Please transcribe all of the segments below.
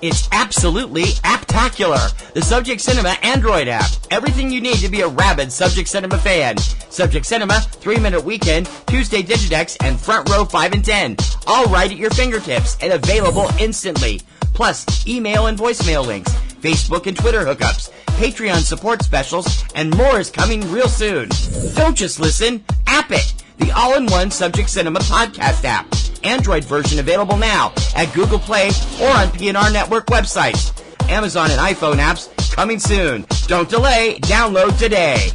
It's absolutely apptacular. The Subject Cinema Android app. Everything you need to be a rabid Subject Cinema fan. Subject Cinema, 3-Minute Weekend, Tuesday Digidex, and Front Row 5 and 10. All right at your fingertips and available instantly. Plus, email and voicemail links, Facebook and Twitter hookups, Patreon support specials, and more is coming real soon. Don't just listen, app it. The all-in-one Subject Cinema podcast app. Android version available now at Google Play or on PNR Network websites. Amazon and iPhone apps coming soon. Don't delay. Download today.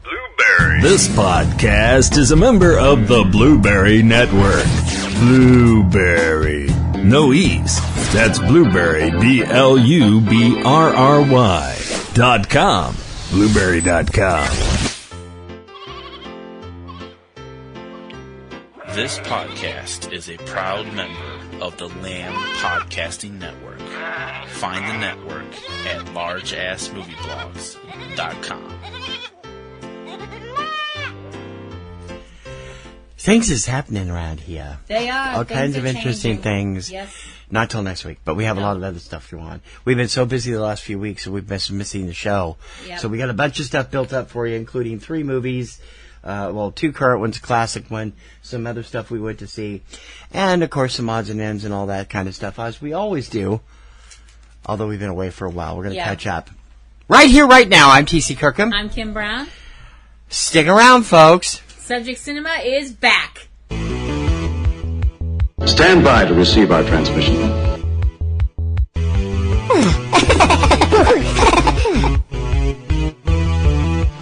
Blueberry. This podcast is a member of the Blueberry Network. Blueberry. No E's. That's Blueberry, BLUBRRY.com. Blueberry.com. This podcast is a proud member of the Lamb Podcasting Network. Find the network at largeassmovieblogs.com. Things is happening around here. They are. All kinds of interesting things. Yes. Not till next week, but we have a lot of other stuff to go on. We've been so busy the last few weeks, so we've been missing the show. Yep. So we got a bunch of stuff built up for you, including 3 movies. 2 current ones, a classic one, some other stuff we went to see, and of course some odds and ends and all that kind of stuff, as we always do. Although we've been away for a while, we're going to catch up. Right here, right now, I'm T.C. Kirkham. I'm Kim Brown. Stick around, folks. Subject Cinema is back. Stand by to receive our transmission.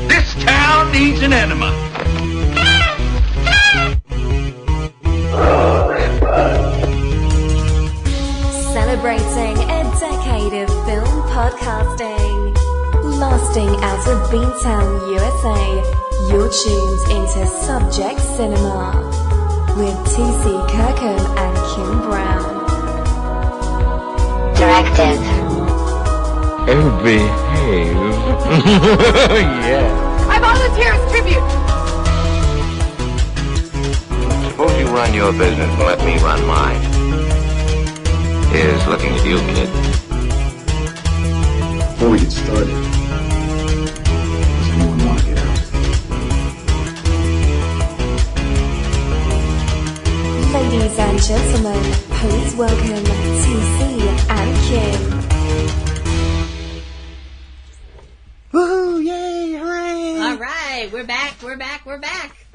This town needs an enema. Celebrating a decade of film podcasting. Lasting out of Beantown, USA, you're tuned into Subject Cinema with T.C. Kirkham and Kim Brown. Directed. Oh, behave. Yeah. I volunteer as tribute. Suppose you run your business and let me run mine. Here's looking at you, kid. Before we get started, does anyone want to get out? Ladies and gentlemen, please welcome T.C. and Kim. Woohoo! Yay! Hooray! All right, we're back.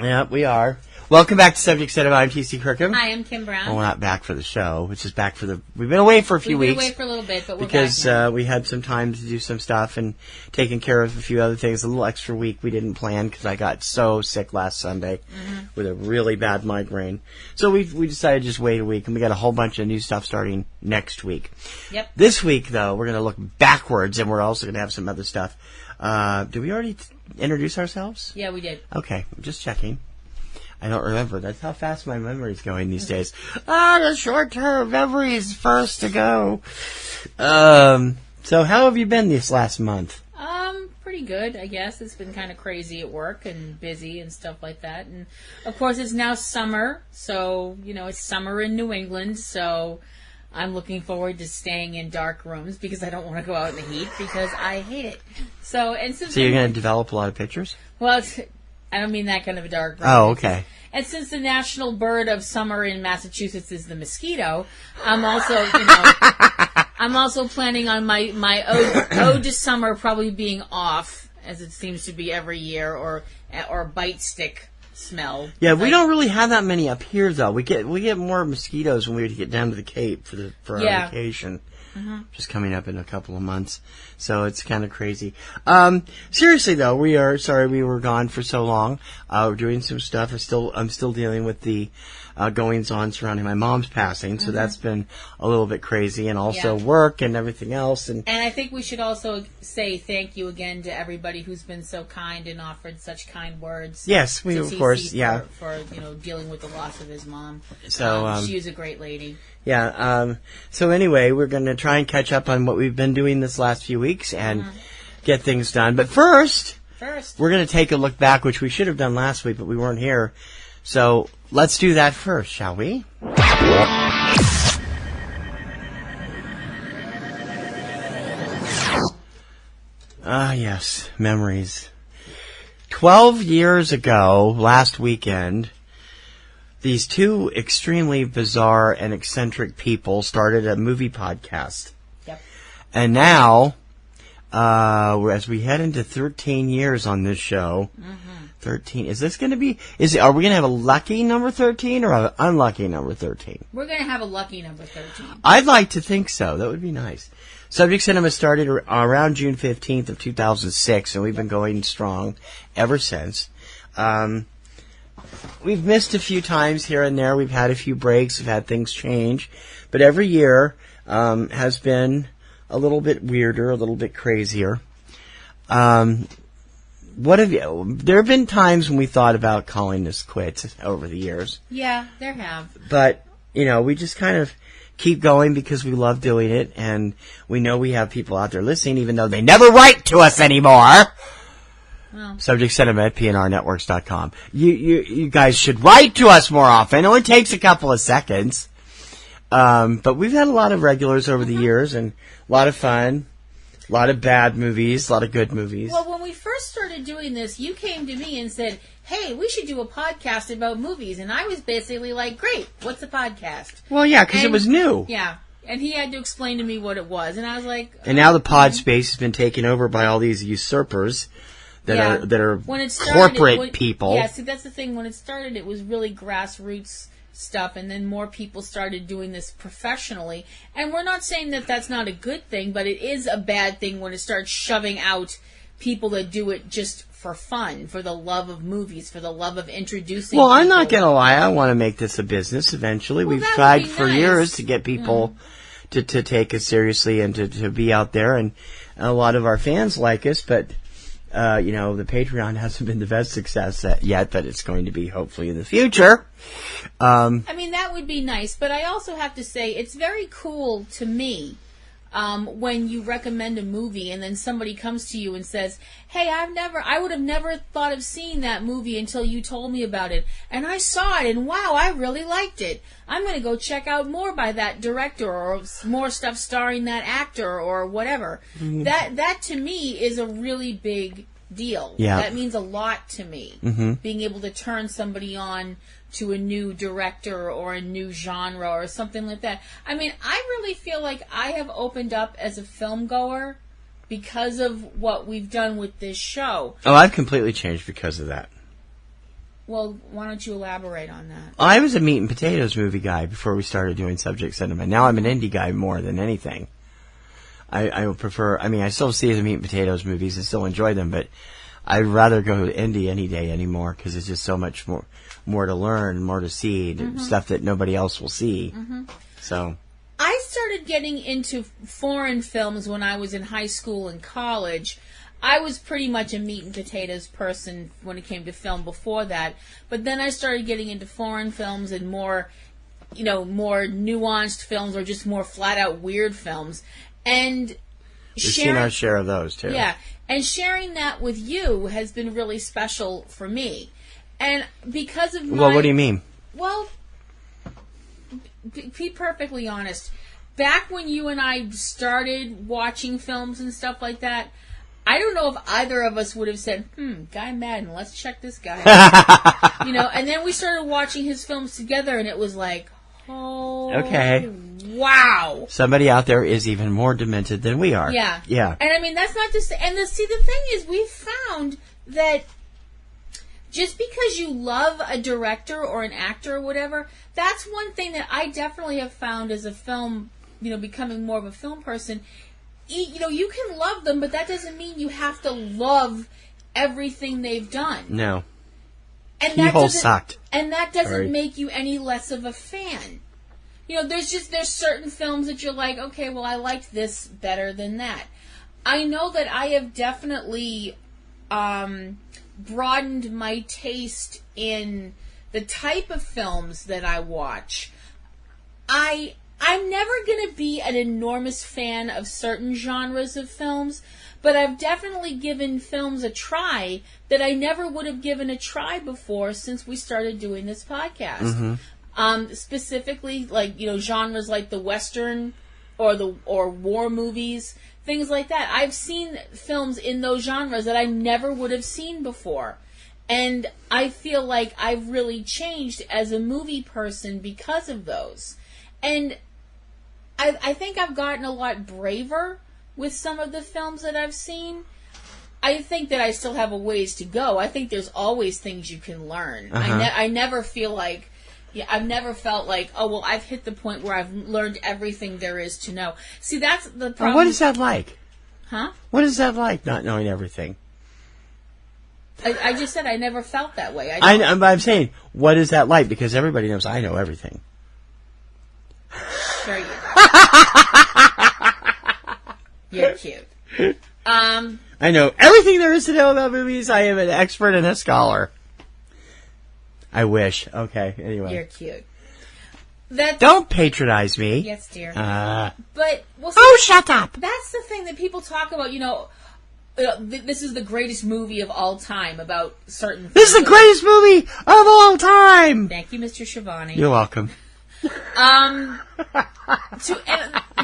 Yep, we are. Welcome back to Subject Cinema. I'm T.C. Kirkham. I am Kim Brown. Well, we're not back for the show, which is back for the... We've been away for a few weeks. We've been away for a little bit, but we're because back now. We had some time to do some stuff and taking care of a few other things. A little extra week we didn't plan because I got so sick last Sunday with a really bad migraine. So we decided to just wait a week, and we got a whole bunch of new stuff starting next week. Yep. This week, though, we're going to look backwards, and we're also going to have some other stuff. Did we already introduce ourselves? Yeah, we did. Okay, just checking. I don't remember. That's how fast my memory's going these days. The short-term memory is first to go. So how have you been this last month? Pretty good, I guess. It's been kind of crazy at work and busy and stuff like that. And, of course, it's now summer. So, it's summer in New England. So I'm looking forward to staying in dark rooms because I don't want to go out in the heat because I hate it. So you're going to develop a lot of pictures? Well, I don't mean that kind of a dark room. Oh, okay. And since the national bird of summer in Massachusetts is the mosquito, I'm also, I'm also planning on my ode to summer probably being off, as it seems to be every year, or bite stick smell. Yeah, we don't really have that many up here though. We get more mosquitoes when we get down to the Cape for our vacation. Just coming up in a couple of months. So it's kind of crazy. Seriously though, we are sorry we were gone for so long. We're doing some stuff. I'm still dealing with the goings on surrounding my mom's passing, so that's been a little bit crazy, and also work and everything else. And I think we should also say thank you again to everybody who's been so kind and offered such kind words. Yes, we of course, for dealing with the loss of his mom. So she was a great lady. Yeah. So anyway, we're going to try and catch up on what we've been doing this last few weeks and get things done. But first, we're going to take a look back, which we should have done last week, but we weren't here. So let's do that first, shall we? Ah, yes. Memories. 12 years ago, last weekend, these two extremely bizarre and eccentric people started a movie podcast. Yep. And now, as we head into 13 years on this show, 13, is this going to be, are we going to have a lucky number 13 or an unlucky number 13? We're going to have a lucky number 13. I'd like to think so. That would be nice. Subject Cinema started around June 15th of 2006, and we've been going strong ever since. We've missed a few times here and there. We've had a few breaks. We've had things change. But every year has been a little bit weirder, a little bit crazier. There have been times when we thought about calling this quits over the years. Yeah, there have. But, we just kind of keep going because we love doing it, and we know we have people out there listening, even though they never write to us anymore. Well. Subject Cinema at PNRNetworks.com. You guys should write to us more often. It only takes a couple of seconds. But we've had a lot of regulars over the years, and a lot of fun. A lot of bad movies, a lot of good movies. Well, when we first started doing this, you came to me and said, hey, we should do a podcast about movies. And I was basically like, great, what's a podcast? Well, yeah, because it was new. Yeah, and he had to explain to me what it was. And I was like... And now the pod space has been taken over by all these usurpers that are corporate people. Yeah, see, that's the thing. When it started, it was really grassroots stuff, and then more people started doing this professionally. And we're not saying that that's not a good thing, but it is a bad thing when it starts shoving out people that do it just for fun, for the love of movies, for the love of introducing people. I'm not going to lie. I want to make this a business eventually. We've tried for years to get people to take us seriously and to be out there, and a lot of our fans like us, but the Patreon hasn't been the best success yet, but it's going to be hopefully in the future. That would be nice, but I also have to say it's very cool to me when you recommend a movie and then somebody comes to you and says, hey, I would have never thought of seeing that movie until you told me about it, and I saw it, and wow, I really liked it. I'm going to go check out more by that director, or more stuff starring that actor, or whatever. Mm-hmm. That to me is a really big deal. Yeah. That means a lot to me, being able to turn somebody on to a new director or a new genre or something like that. I really feel like I have opened up as a film goer because of what we've done with this show. Oh, I've completely changed because of that. Well, why don't you elaborate on that? I was a meat and potatoes movie guy before we started doing Subject Cinema. Now I'm an indie guy more than anything. I would prefer, I still see the meat and potatoes movies and still enjoy them, but I'd rather go to indie any day anymore because there's just so much more to learn, more to see, stuff that nobody else will see. So I started getting into foreign films when I was in high school and college. I was pretty much a meat and potatoes person when it came to film before that, but then I started getting into foreign films and more nuanced films, or just more flat out weird films. And we've seen our share of those too. Yeah, and sharing that with you has been really special for me. And because of Well, what do you mean? Well, be perfectly honest. Back when you and I started watching films and stuff like that, I don't know if either of us would have said, Guy Madden, let's check this guy out. And then we started watching his films together, and it was like, oh, okay, wow. Somebody out there is even more demented than we are. Yeah. Yeah. And that's not to say, and the thing is, we found that just because you love a director or an actor or whatever, that's one thing that I definitely have found as a film, becoming more of a film person. You can love them, but that doesn't mean you have to love everything they've done. No. And Keyhole sucked. And that doesn't make you any less of a fan. There's certain films that you're like, okay, well, I liked this better than that. I know that I have definitely broadened my taste in the type of films that I watch. I'm never going to be an enormous fan of certain genres of films, but I've definitely given films a try that I never would have given a try before since we started doing this podcast. Specifically, genres like the Western or war movies, things like that. I've seen films in those genres that I never would have seen before. And I feel like I've really changed as a movie person because of those. And I think I've gotten a lot braver with some of the films that I've seen. I think that I still have a ways to go. I think there's always things you can learn. I never feel like... Yeah, I've never felt like, oh, well, I've hit the point where I've learned everything there is to know. See, that's the problem. What is that like? Huh? What is that like, not knowing everything? I just said I never felt that way. I'm saying, what is that like? Because everybody knows I know everything. Sure you do. You're cute. I know everything there is to know about movies. I am an expert and a scholar. I wish. Okay, anyway. You're cute. Don't patronize me. Yes, dear. But oh, shut up. That's the thing that people talk about, this is the greatest movie of all time about certain things. This is the greatest movie of all time. Thank you, Mr. Schiavone. You're welcome.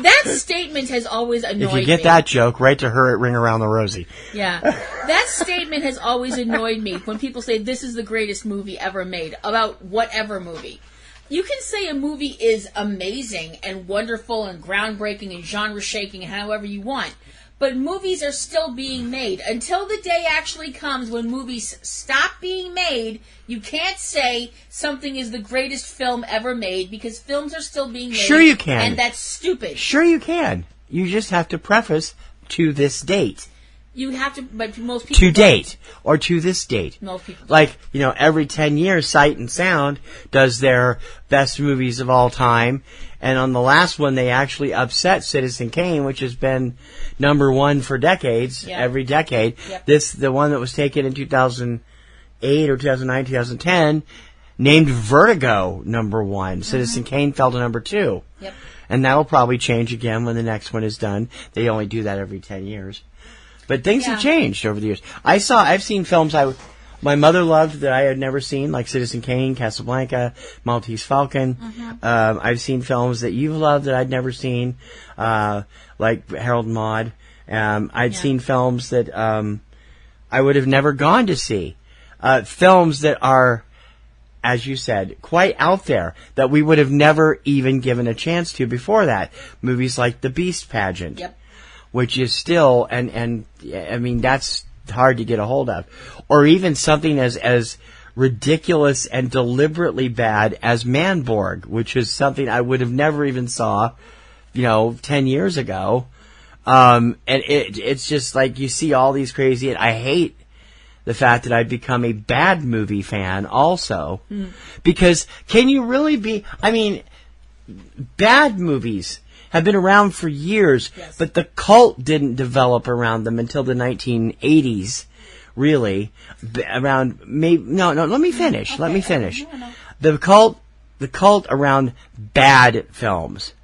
That statement has always annoyed me. If you get that joke, right to her at Ring Around the Rosie. Yeah. That statement has always annoyed me when people say this is the greatest movie ever made about whatever movie. You can say a movie is amazing and wonderful and groundbreaking and genre-shaking however you want. But movies are still being made. Until the day actually comes when movies stop being made, you can't say something is the greatest film ever made because films are still being made. Sure you can. And that's stupid. Sure you can. You just have to preface to this date. You have to, but most people to date, or to this date. Most people don't. Like, every 10 years, Sight and Sound does their best movies of all time. And on the last one, they actually upset Citizen Kane, which has been number one for decades, every decade. Yep. The one that was taken in 2008 or 2009, 2010, named Vertigo number one. Citizen Kane fell to number two. Yep. And that'll probably change again when the next one is done. They only do that every 10 years. But things have changed over the years. I've seen films my mother loved that I had never seen, like Citizen Kane, Casablanca, Maltese Falcon. I've seen films that you've loved that I'd never seen, like Harold and Maude. I'd seen films that I would have never gone to see. Films that are, as you said, quite out there, that we would have never even given a chance to before that. Movies like The Beast Pageant. Yep. Which is still, and I mean, that's hard to get a hold of. Or even something as ridiculous and deliberately bad as Manborg, which is something I would have never even saw, 10 years ago. And it's just like you see all these crazy, and I hate the fact that I've become a bad movie fan also. Because can you really be, bad movies have been around for years, but the cult didn't develop around them until the 1980s, really. Around let me finish. Okay. Let me finish. No. The cult around bad films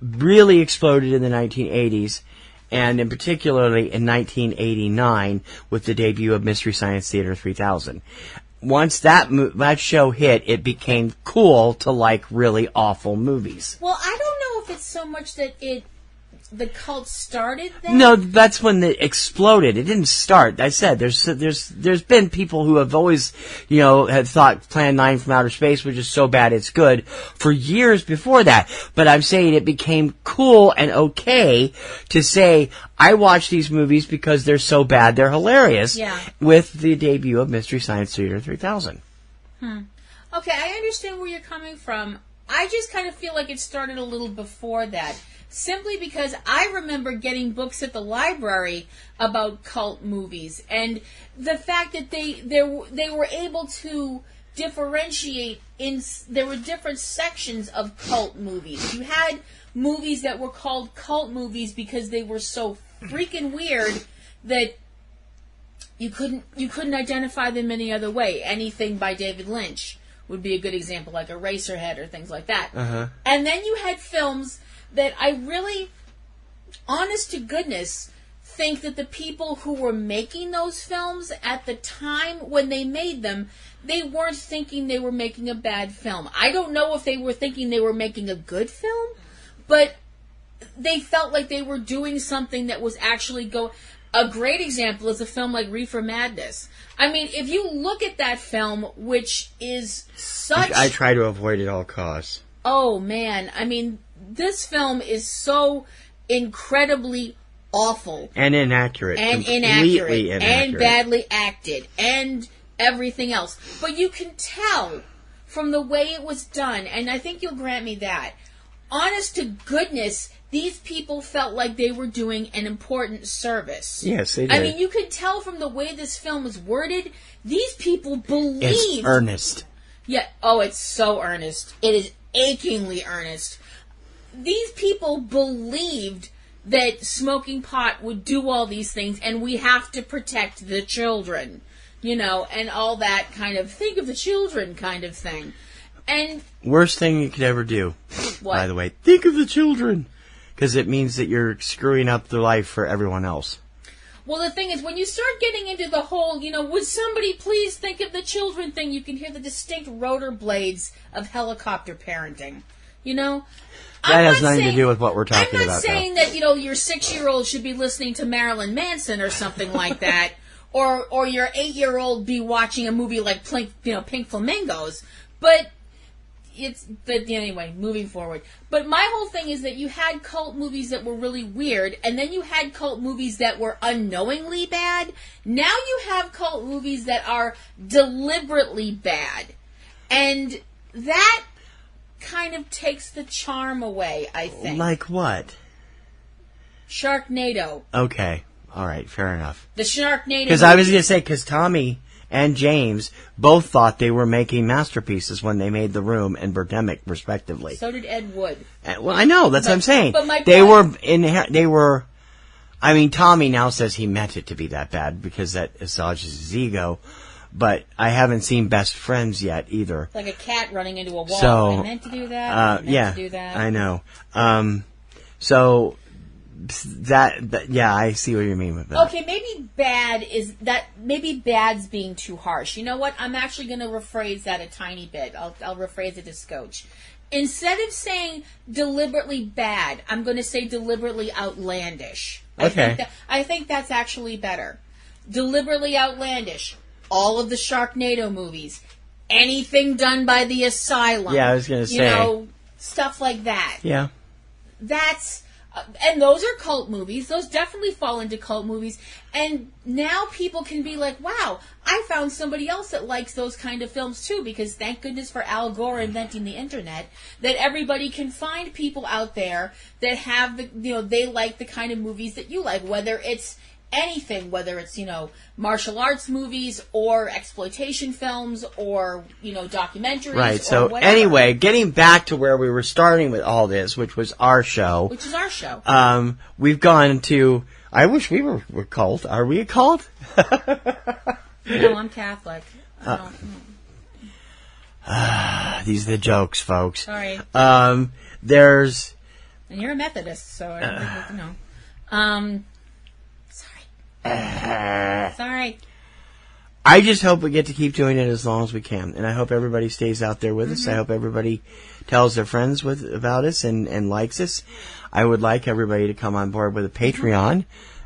really exploded in the 1980s, and in particularly in 1989 with the debut of Mystery Science Theater 3000. Once that show hit, it became cool to like really awful movies. Well, I don't know if it's so much that the cult started then. No, that's when it exploded. It didn't start. I said there's been people who have always, had thought Plan 9 from Outer Space was just so bad it's good for years before that. But I'm saying it became cool and okay to say, I watch these movies because they're so bad they're hilarious. Yeah. With the debut of Mystery Science Theater 3000. Okay, I understand where you're coming from. I just kind of feel like it started a little before that. Simply because I remember getting books at the library about cult movies, and the fact that they were able to differentiate there were different sections of cult movies. You had movies that were called cult movies because they were so freaking weird that you couldn't identify them any other way. Anything by David Lynch would be a good example, like Eraserhead or things like that. And then you had films that I really, honest to goodness, think that the people who were making those films at the time when they made them, they weren't thinking they were making a bad film. I don't know if they were thinking they were making a good film, but they felt like they were doing something that was actually A great example is a film like Reefer Madness. I mean, if you look at that film, which is such... I try to avoid at all costs. Oh, man. I mean, this film is so incredibly awful. And inaccurate. Completely inaccurate. And badly acted. And everything else. But you can tell from the way it was done, and I think you'll grant me that, honest to goodness, these people felt like they were doing an important service. Yes, they did. I mean, you could tell from the way this film is worded, these people believed... It's earnest. Yeah. Oh, it's so earnest. It is achingly earnest. These people believed that smoking pot would do all these things, and we have to protect the children, and all that kind of think of the children kind of thing. And worst thing you could ever do, what? By the way, think of the children, because it means that you're screwing up the life for everyone else. Well, the thing is, when you start getting into the whole, would somebody please think of the children thing, you can hear the distinct rotor blades of helicopter parenting. That has nothing to do with what we're talking about. I'm not saying that, your 6-year-old should be listening to Marilyn Manson or something like that, or your 8-year-old be watching a movie like Pink Flamingos, but anyway, moving forward. But my whole thing is that you had cult movies that were really weird, and then you had cult movies that were unknowingly bad. Now you have cult movies that are deliberately bad. And that kind of takes the charm away, I think. Like what? Sharknado. Okay. All right. Fair enough. The Sharknado. Because I was going to say, because Tommy and James both thought they were making masterpieces when they made The Room and Birdemic, respectively. So did Ed Wood. Well, I know. That's what I'm saying. But my they were. I mean, Tommy now says he meant it to be that bad because that assuages his ego. But I haven't seen Best Friends yet either. Like a cat running into a wall. So, I meant to do that. I know. So I see what you mean with that. Okay, maybe bad's being too harsh. You know what? I'm actually going to rephrase that a tiny bit. I'll rephrase it a scotch. Instead of saying deliberately bad, I'm going to say deliberately outlandish. Okay. I think that's actually better. Deliberately outlandish. All of the Sharknado movies. Anything done by the Asylum. Yeah, I was going to say. Stuff like that. Yeah. That's... and those are cult movies. Those definitely fall into cult movies. And now people can be like, wow, I found somebody else that likes those kind of films too, because thank goodness for Al Gore inventing the internet, that everybody can find people out there that have they like the kind of movies that you like, whether it's anything, whether it's, martial arts movies or exploitation films or, documentaries. Right. So whatever. Anyway, getting back to where we were starting with all this, which was our show. Which is our show. We've gone to, I wish we were cult. Are we a cult? No, I'm Catholic. These are the jokes, folks. Sorry. There's... And you're a Methodist, so I don't think you know. Sorry. I just hope we get to keep doing it as long as we can, and I hope everybody stays out there with us. I hope everybody tells their friends about us and likes us. I would like everybody to come on board with a Patreon.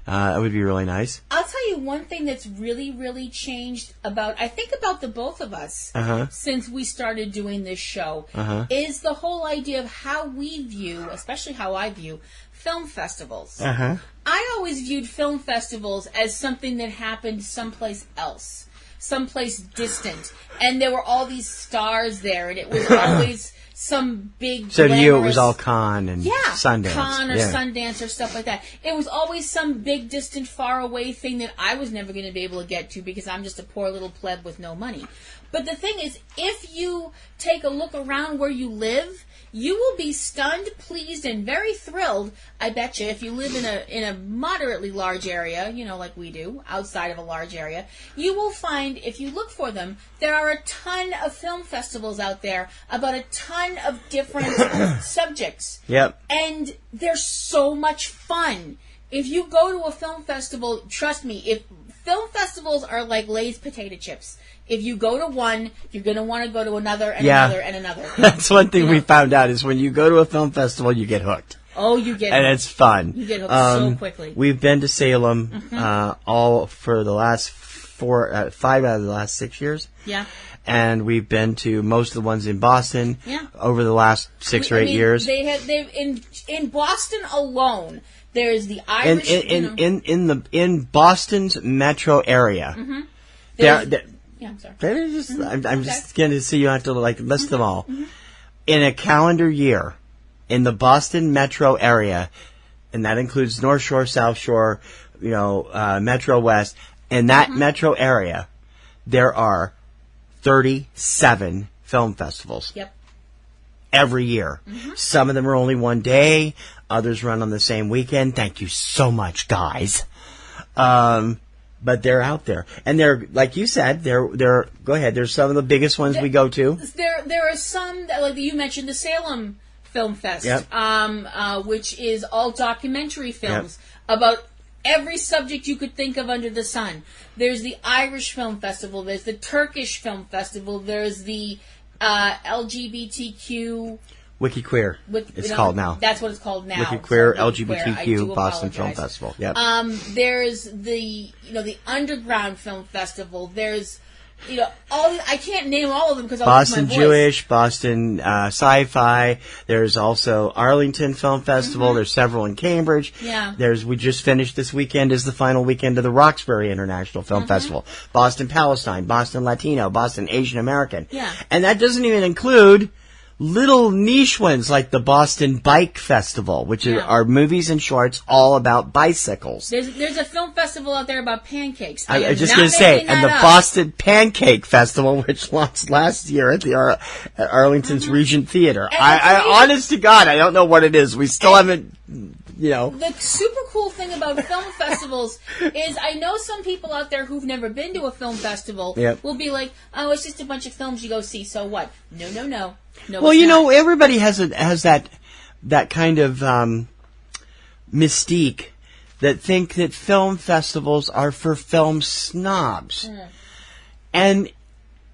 It would be really nice. I'll tell you one thing that's really, really changed about the both of us since we started doing this show is the whole idea of how we view, especially how I view, film festivals. I always viewed film festivals as something that happened someplace else, someplace distant, and there were all these stars there, and it was always some big. So to you, it was all Cannes and Sundance, Cannes or Sundance or stuff like that. It was always some big, distant, far away thing that I was never going to be able to get to because I'm just a poor little pleb with no money. But the thing is, if you take a look around where you live, you will be stunned, pleased, and very thrilled, I bet you, if you live in a moderately large area, like we do, outside of a large area, you will find, if you look for them, there are a ton of film festivals out there about a ton of different subjects. Yep. And they're so much fun. If you go to a film festival, trust me, if film festivals are like Lay's potato chips. If you go to one, you're going to want to go to another and another and another. That's one thing we found out is when you go to a film festival, you get hooked. Oh, you get and hooked. It's fun. You get hooked so quickly. We've been to Salem all for the last 5 out of the last 6 years. Yeah. And we've been to most of the ones in Boston over the last 6 or 8 years. They've in Boston alone. There's the Irish in Boston's metro area. I'm sorry. I'm just going to see you have to list them all. In a calendar year, in the Boston metro area, and that includes North Shore, South Shore, Metro West. In that metro area, there are 37 film festivals. Yep. Every year. Some of them are only one day. Others run on the same weekend. Thank you so much, guys. But they're out there. And they're, like you said, they're go ahead. There's some of the biggest ones we go to. There are some, like you mentioned, the Salem Film Fest, which is all documentary films about every subject you could think of under the sun. There's the Irish Film Festival. There's the Turkish Film Festival. There's the LGBTQ... WikiQueer. It's called now. That's what it's called now. WikiQueer, LGBTQ Boston Film Festival. Yep. There's the Underground Film Festival. There's I can't name all of them because I'll lose my voice. Boston Jewish, Boston Sci-Fi. There's also Arlington Film Festival. There's several in Cambridge. Yeah. We just finished this weekend is the final weekend of the Roxbury International Film Festival. Boston Palestine, Boston Latino, Boston Asian American. Yeah. And that doesn't even include little niche ones like the Boston Bike Festival, which are movies and shorts all about bicycles. There's a film festival out there about pancakes. I was just going to say, and the Boston Pancake Festival, which launched last year at the Arlington's Regent Theater. I honest to God, I don't know what it is. We still haven't, The super cool thing about film festivals is I know some people out there who've never been to a film festival will be like, oh, it's just a bunch of films you go see, so what? No. Well, everybody has that kind of mystique that think that film festivals are for film snobs. And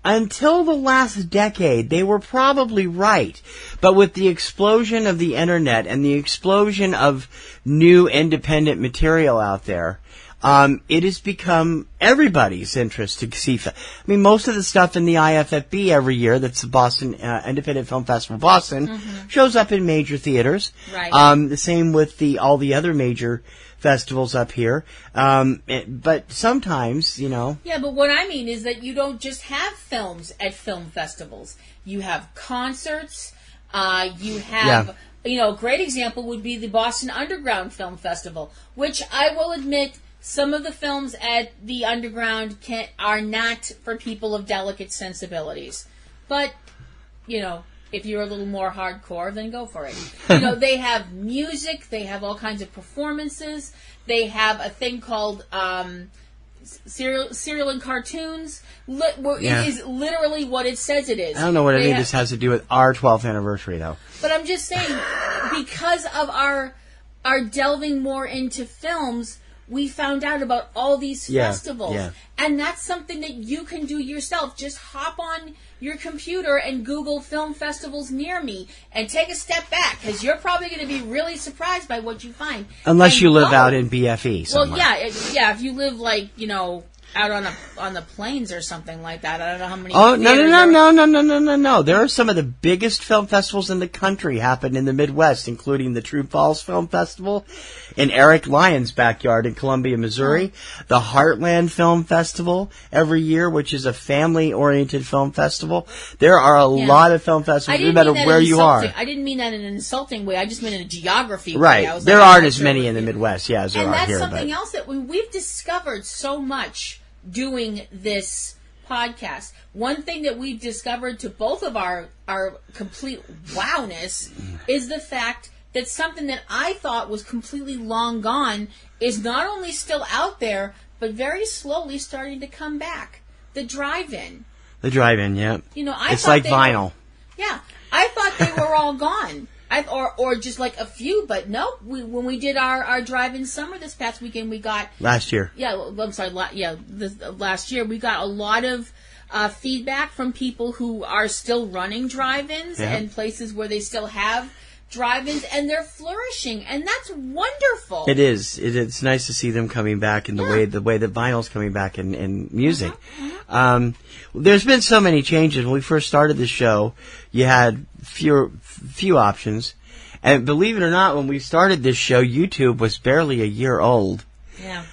until the last decade, they were probably right. But with the explosion of the internet and the explosion of new independent material out there, it has become everybody's interest to see. Most of the stuff in the IFFB every year, that's the Boston Independent Film Festival Boston, shows up in major theaters. Right. The same with all the other major festivals up here. But sometimes, Yeah, but what I mean is that you don't just have films at film festivals. You have concerts. You have... a great example would be the Boston Underground Film Festival, which I will admit some of the films at the Underground are not for people of delicate sensibilities. But, if you're a little more hardcore, then go for it. They have music. They have all kinds of performances. They have a thing called Serial and Cartoons. It is literally what it says it is. I don't know what any of this has to do with our 12th anniversary, though. But I'm just saying, because of our delving more into films, we found out about all these festivals. Yeah. And that's something that you can do yourself. Just hop on your computer and Google film festivals near me and take a step back, because you're probably going to be really surprised by what you find. Unless you live out in BFE somewhere. Well, if you live out on the plains or something like that. I don't know how many. Oh, no. There are some of the biggest film festivals in the country happen in the Midwest, including the True Falls Film Festival in Eric Lyon's backyard in Columbia, Missouri. The Heartland Film Festival every year, which is a family-oriented film festival. There are a lot of film festivals, no matter where you are. I didn't mean that in an insulting way. I just meant in a geography way. Right. There aren't as many in the Midwest, as there are here. And that's something else that we've discovered so much doing this podcast. One thing that we've discovered to both of our complete wowness is the fact that something that I thought was completely long gone is not only still out there, but very slowly starting to come back. The drive-in. The drive-in, yeah. It's like vinyl. I thought they were all gone. Or just like a few, but no. When we did our drive-in summer this past weekend, we got last year. Yeah, I'm sorry. Last year we got a lot of feedback from people who are still running drive-ins and places where they still have drive-ins, and they're flourishing, and that's wonderful. It is. It's nice to see them coming back in the way that vinyl's coming back in music. There's been so many changes. When we first started the show, you had few options, and believe it or not, when we started this show, YouTube was barely a year old. Yeah.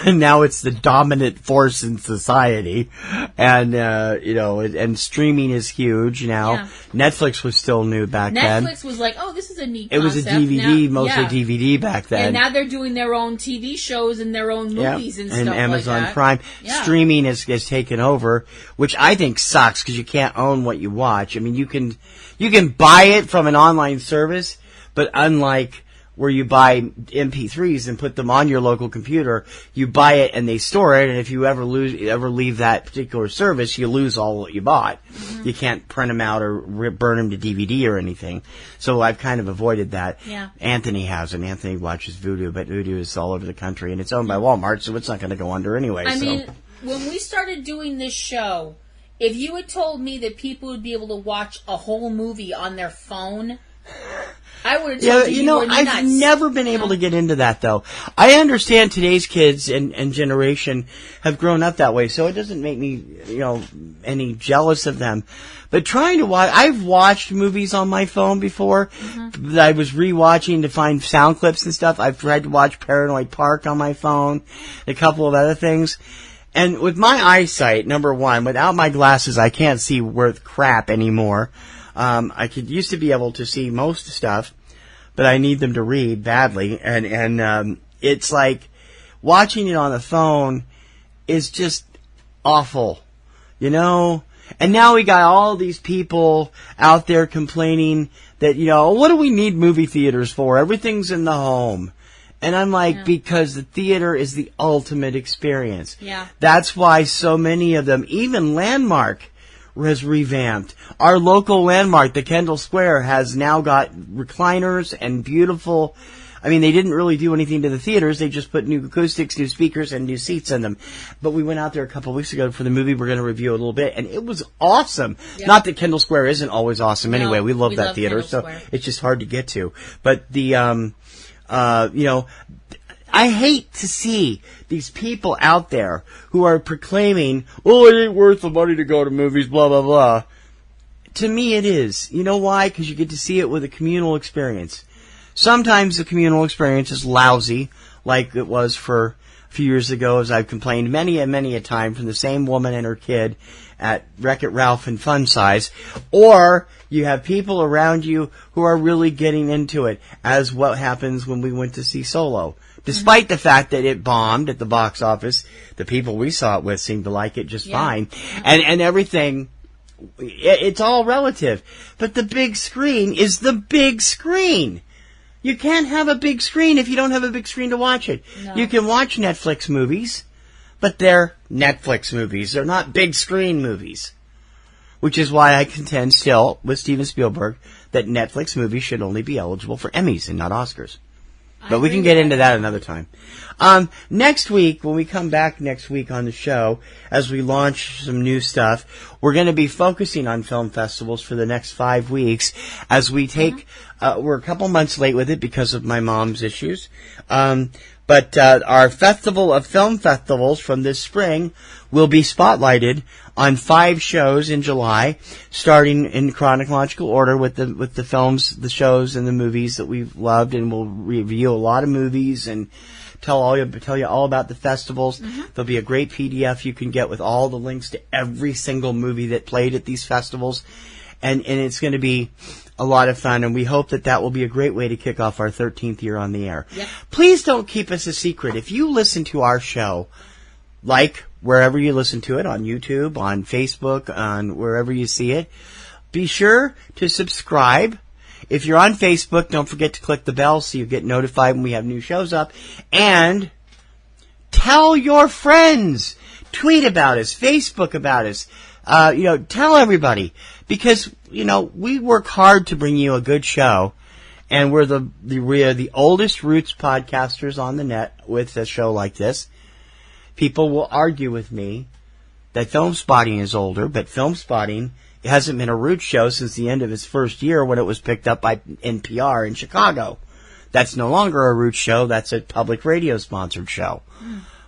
And now it's the dominant force in society, and and streaming is huge now. Yeah. Netflix was still new back then. Netflix was like, oh, this is a neat concept. It was a DVD, mostly DVD back then. And now they're doing their own TV shows and their own movies and stuff like that. And Amazon Prime. Yeah. Streaming has taken over, which I think sucks because you can't own what you watch. I mean, you can buy it from an online service, but unlike where you buy MP3s and put them on your local computer, you buy it and they store it, and if you ever leave that particular service, you lose all what you bought. Mm-hmm. You can't print them out or burn them to DVD or anything. So I've kind of avoided that. Yeah. Anthony has them. Anthony watches Vudu, but Vudu is all over the country, and it's owned by Walmart, so it's not going to go under anyway. I mean, when we started doing this show, if you had told me that people would be able to watch a whole movie on their phone, I would have told you were nuts. I've never been able to get into that, though. I understand today's kids and generation have grown up that way, so it doesn't make me, any jealous of them. But trying to watch, I've watched movies on my phone before that I was rewatching to find sound clips and stuff. I've tried to watch Paranoid Park on my phone, a couple of other things. And with my eyesight, number one, without my glasses, I can't see worth crap anymore. I used to be able to see most stuff, but I need them to read badly, and it's like watching it on the phone is just awful, And now we got all these people out there complaining that, what do we need movie theaters for? Everything's in the home. And I'm like, because the theater is the ultimate experience. Yeah. That's why so many of them, even Landmark, has revamped. Our local Landmark, the Kendall Square, has now got recliners and beautiful. I mean, they didn't really do anything to the theaters. They just put new acoustics, new speakers, and new seats in them. But we went out there a couple of weeks ago for the movie we're going to review a little bit, and it was awesome. Yep. Not that Kendall Square isn't always awesome anyway. We love that theater, so it's just hard to get to. But the, I hate to see these people out there who are proclaiming, it ain't worth the money to go to movies, blah, blah, blah. To me, it is. You know why? Because you get to see it with a communal experience. Sometimes the communal experience is lousy, like it was for a few years ago, as I've complained many and many a time from the same woman and her kid at Wreck-It Ralph and Fun Size. Or you have people around you who are really getting into it, as what happens when we went to see Solo. Despite the fact that it bombed at the box office, the people we saw it with seemed to like it just fine. And everything, it's all relative. But the big screen is the big screen. You can't have a big screen if you don't have a big screen to watch it. No. You can watch Netflix movies, but they're Netflix movies. They're not big screen movies. Which is why I contend still with Steven Spielberg that Netflix movies should only be eligible for Emmys and not Oscars. But we can get into that another time. Next week, when we come back next week on the show, as we launch some new stuff, we're going to be focusing on film festivals for the next 5 weeks as we take, we're a couple months late with it because of my mom's issues. But our Festival of Film Festivals from this spring will be spotlighted on 5 shows in July, starting in chronological order with the films, the shows, and the movies that we've loved, and we'll review a lot of movies and tell you all about the festivals. There'll be a great PDF you can get with all the links to every single movie that played at these festivals, and it's going to be a lot of fun, and we hope that will be a great way to kick off our 13th year on the air. Yep. Please don't keep us a secret. If you listen to our show, like wherever you listen to it, on YouTube, on Facebook, on wherever you see it, be sure to subscribe. If you're on Facebook, don't forget to click the bell so you get notified when we have new shows up. And tell your friends. Tweet about us. Facebook about us. Tell everybody. Because, we work hard to bring you a good show. And we are the oldest Roots podcasters on the net with a show like this. People will argue with me that Film Spotting is older, but Film Spotting hasn't been a Roots show since the end of its first year when it was picked up by NPR in Chicago. That's no longer a Roots show. That's a public radio sponsored show.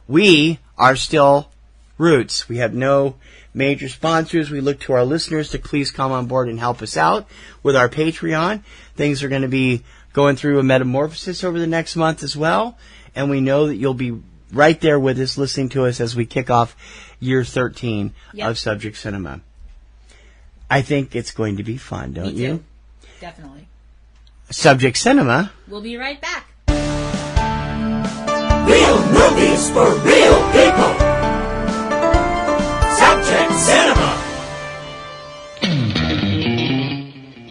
We are still Roots. We have no major sponsors. We look to our listeners to please come on board and help us out with our Patreon. Things are going to be going through a metamorphosis over the next month as well. And we know that you'll be right there with us, listening to us as we kick off year 13 of Subject Cinema. I think it's going to be fun, don't you? Me too. Definitely. Subject Cinema. We'll be right back. Real movies for real people. Subject Cinema.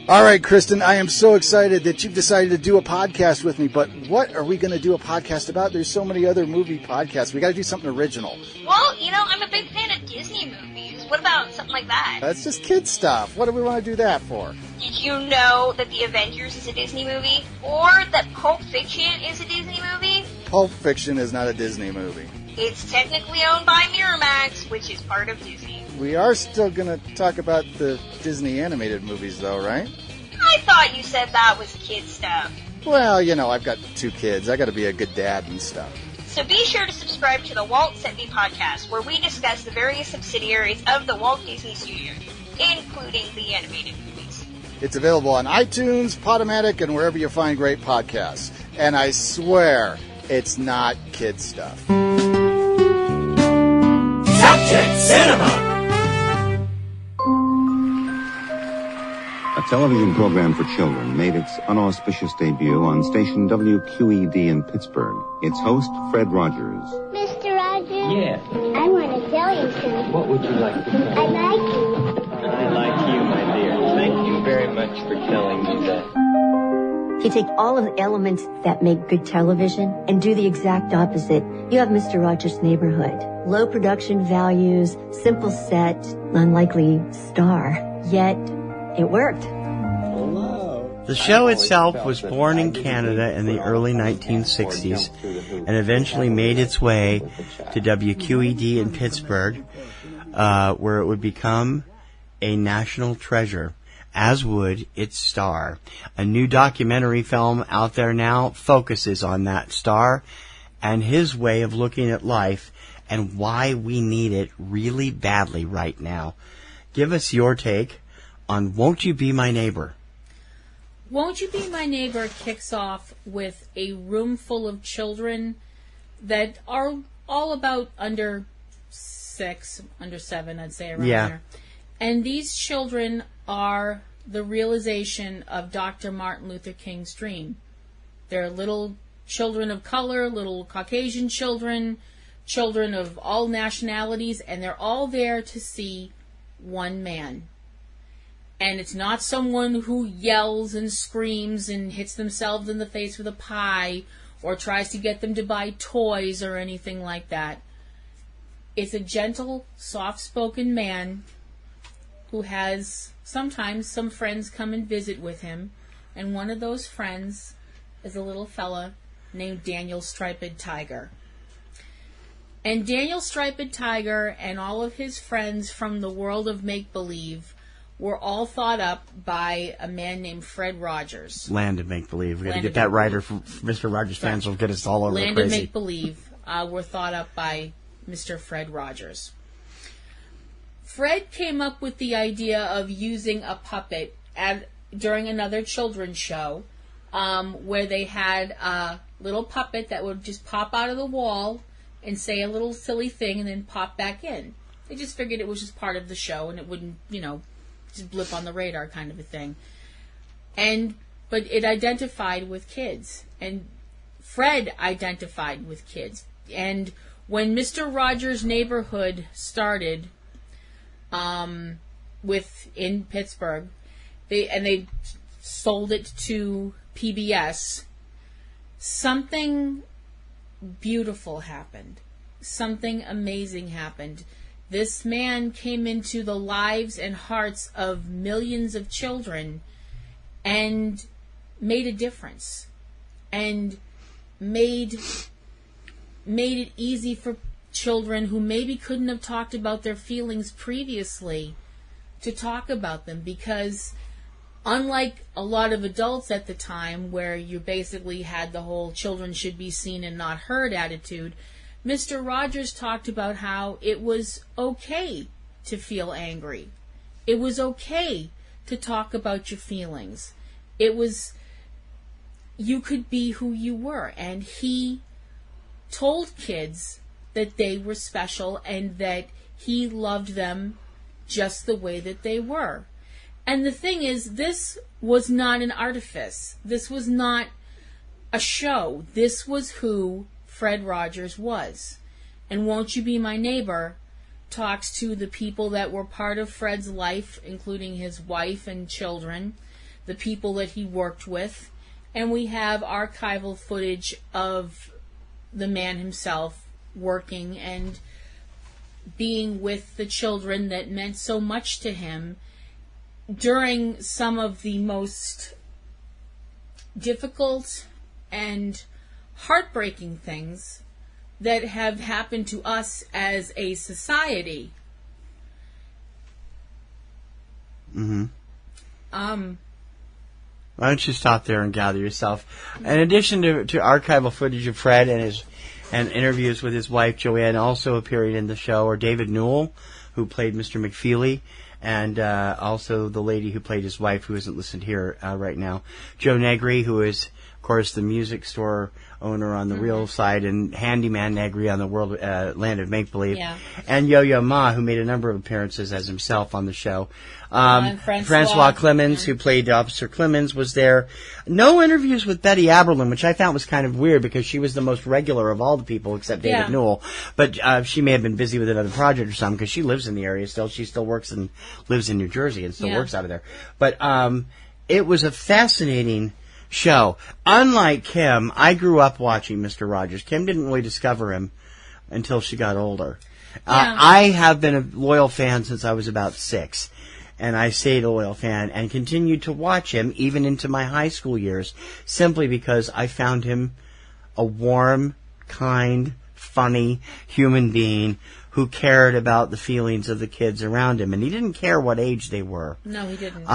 All right, Kristen, I am so excited that you've decided to do a podcast with me, but what are we going to do a podcast about? There's so many other movie podcasts. We got to do something original. Well, I'm a big fan of Disney movies. What about something like that? That's just kid stuff. What do we want to do that for? Did you know that The Avengers is a Disney movie? Or that Pulp Fiction is a Disney movie? Pulp Fiction is not a Disney movie. It's technically owned by Miramax, which is part of Disney. We are still going to talk about the Disney animated movies, though, right? I thought you said that was kid stuff. Well, I've got 2 kids. I got to be a good dad and stuff. So be sure to subscribe to the Walt Sent Me podcast, where we discuss the various subsidiaries of the Walt Disney Studios, including the animated movies. It's available on iTunes, Podomatic, and wherever you find great podcasts. And I swear, it's not kid stuff. Subject Cinema. A television program for children made its unauspicious debut on station WQED in Pittsburgh. Its host, Fred Rogers. Mr. Rogers? Yes? I want to tell you something. What would you like to tell me? I like you. I like you, my dear. Thank you very much for telling me that. If you take all of the elements that make good television and do the exact opposite, you have Mr. Rogers' Neighborhood. Low production values, simple set, unlikely star. Yet, it worked. The show itself was born in Canada in the early 1960s and eventually made its way to WQED in Pittsburgh, where it would become a national treasure, as would its star. A new documentary film out there now focuses on that star and his way of looking at life and why we need it really badly right now. Give us your take on Won't You Be My Neighbor? Won't You Be My Neighbor kicks off with a room full of children that are all about under 6, under 7, I'd say, around there. And these children are the realization of Dr. Martin Luther King's dream. They're little children of color, little Caucasian children, children of all nationalities, and they're all there to see one man. And it's not someone who yells and screams and hits themselves in the face with a pie or tries to get them to buy toys or anything like that. It's a gentle, soft-spoken man who has sometimes some friends come and visit with him, and one of those friends is a little fella named Daniel Striped Tiger. And Daniel Striped Tiger and all of his friends from the world of make-believe were all thought up by a man named Fred Rogers. Land of Make-Believe. We've got to get that writer from Mr. Rogers fans will get us all over Land crazy. of Make-Believe were thought up by Mr. Fred Rogers. Fred came up with the idea of using a puppet during another children's show where they had a little puppet that would just pop out of the wall and say a little silly thing and then pop back in. They just figured it was just part of the show and it wouldn't, just blip on the radar kind of a thing. But it identified with kids. And Fred identified with kids. And when Mr. Rogers' Neighborhood started in Pittsburgh, they sold it to PBS, something beautiful happened. Something amazing happened. This man came into the lives and hearts of millions of children, and made a difference and made it easy for children who maybe couldn't have talked about their feelings previously to talk about them, because unlike a lot of adults at the time where you basically had the whole children should be seen and not heard attitude, Mr. Rogers talked about how it was okay to feel angry. It was okay to talk about your feelings. You could be who you were, and he told kids that they were special and that he loved them just the way that they were. And the thing is, this was not an artifice. This was not a show. This was who Fred Rogers was. And Won't You Be My Neighbor talks to the people that were part of Fred's life, including his wife and children, the people that he worked with, and we have archival footage of the man himself working and being with the children that meant so much to him during some of the most difficult and heartbreaking things that have happened to us as a society. Mm-hmm. Why don't you stop there and gather yourself? In addition to archival footage of Fred and interviews with his wife Joanne, also appearing in the show are David Newell, who played Mr. McFeely, and also the lady who played his wife, who isn't listed here right now, Joe Negri, who is, of course, the music store owner on the real side, and Handyman Negri on the Land of Make Believe, and Yo-Yo Ma, who made a number of appearances as himself on the show. Francois Clemens, who played Officer Clemens, was there. No interviews with Betty Aberlin, which I found was kind of weird because she was the most regular of all the people except David Newell. But she may have been busy with another project or something because she lives in the area still. She still works and lives in New Jersey and still works out of there. But it was a fascinating show. Unlike Kim, I grew up watching Mr. Rogers. Kim didn't really discover him until she got older. I have been a loyal fan since I was about 6. And I stayed a loyal fan and continued to watch him even into my high school years, simply because I found him a warm, kind, funny human being who cared about the feelings of the kids around him. And he didn't care what age they were. No, he didn't.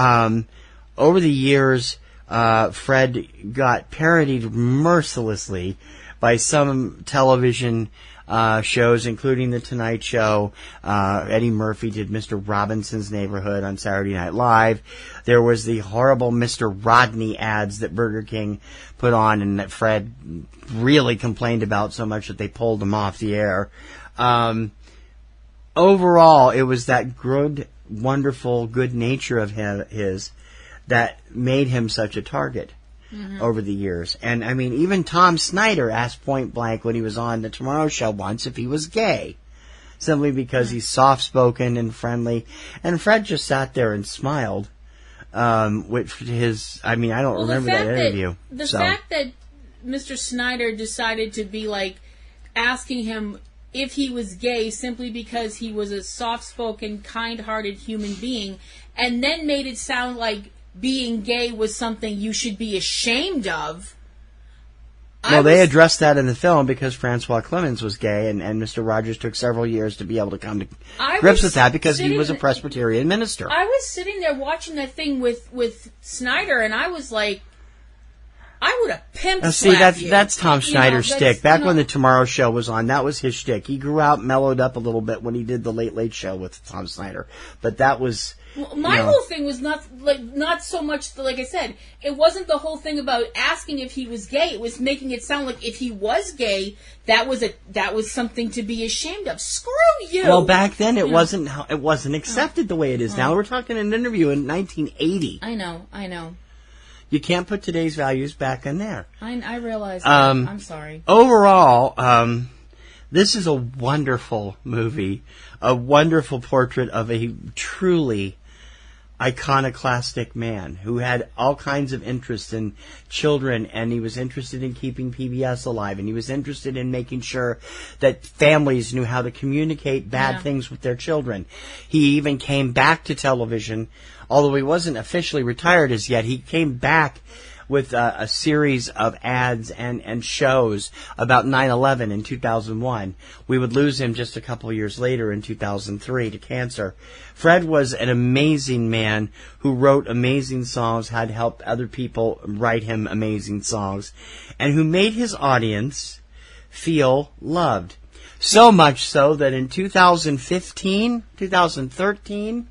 Over the years, Fred got parodied mercilessly by some television shows, including The Tonight Show. Eddie Murphy did Mr. Robinson's Neighborhood on Saturday Night Live. There was the horrible Mr. Rodney ads that Burger King put on and that Fred really complained about so much that they pulled them off the air. Overall, it was that good, wonderful, good nature of his that made him such a target. Over the years. And I mean, even Tom Snyder asked point blank when he was on the Tomorrow Show once if he was gay, simply because he's soft-spoken and friendly. And Fred just sat there and smiled with his, I mean, I don't remember that interview. The fact that Mr. Snyder decided to be like asking him if he was gay simply because he was a soft-spoken, kind-hearted human being, and then made it sound like being gay was something you should be ashamed of. Well, they addressed that in the film because Francois Clemens was gay, and Mr. Rogers took several years to be able to come to grips with that because he was a Presbyterian minister. I was sitting there watching that thing with Snyder, and I was like, I would have pimped slapped you. That's Tom Snyder's shtick. Back when the Tomorrow Show was on, that was his shtick. He grew out, mellowed up a little bit when he did the Late Late Show with Tom Snyder, but that was. My whole thing was not so much, like I said, it wasn't the whole thing about asking if he was gay. It was making it sound like if he was gay, that was something to be ashamed of. Screw you. Well, back then it wasn't accepted the way it is now. We're talking an interview in 1980. I know. You can't put today's values back in there. I realize that. I'm sorry. Overall, this is a wonderful movie, a wonderful portrait of a truly iconoclastic man who had all kinds of interests in children, and he was interested in keeping PBS alive, and he was interested in making sure that families knew how to communicate bad things with their children. He even came back to television, although he wasn't officially retired as yet. He came back with a series of ads and shows about 9/11 in 2001. We would lose him just a couple of years later in 2003 to cancer. Fred was an amazing man who wrote amazing songs, had helped other people write him amazing songs, and who made his audience feel loved. So much so that in 2013,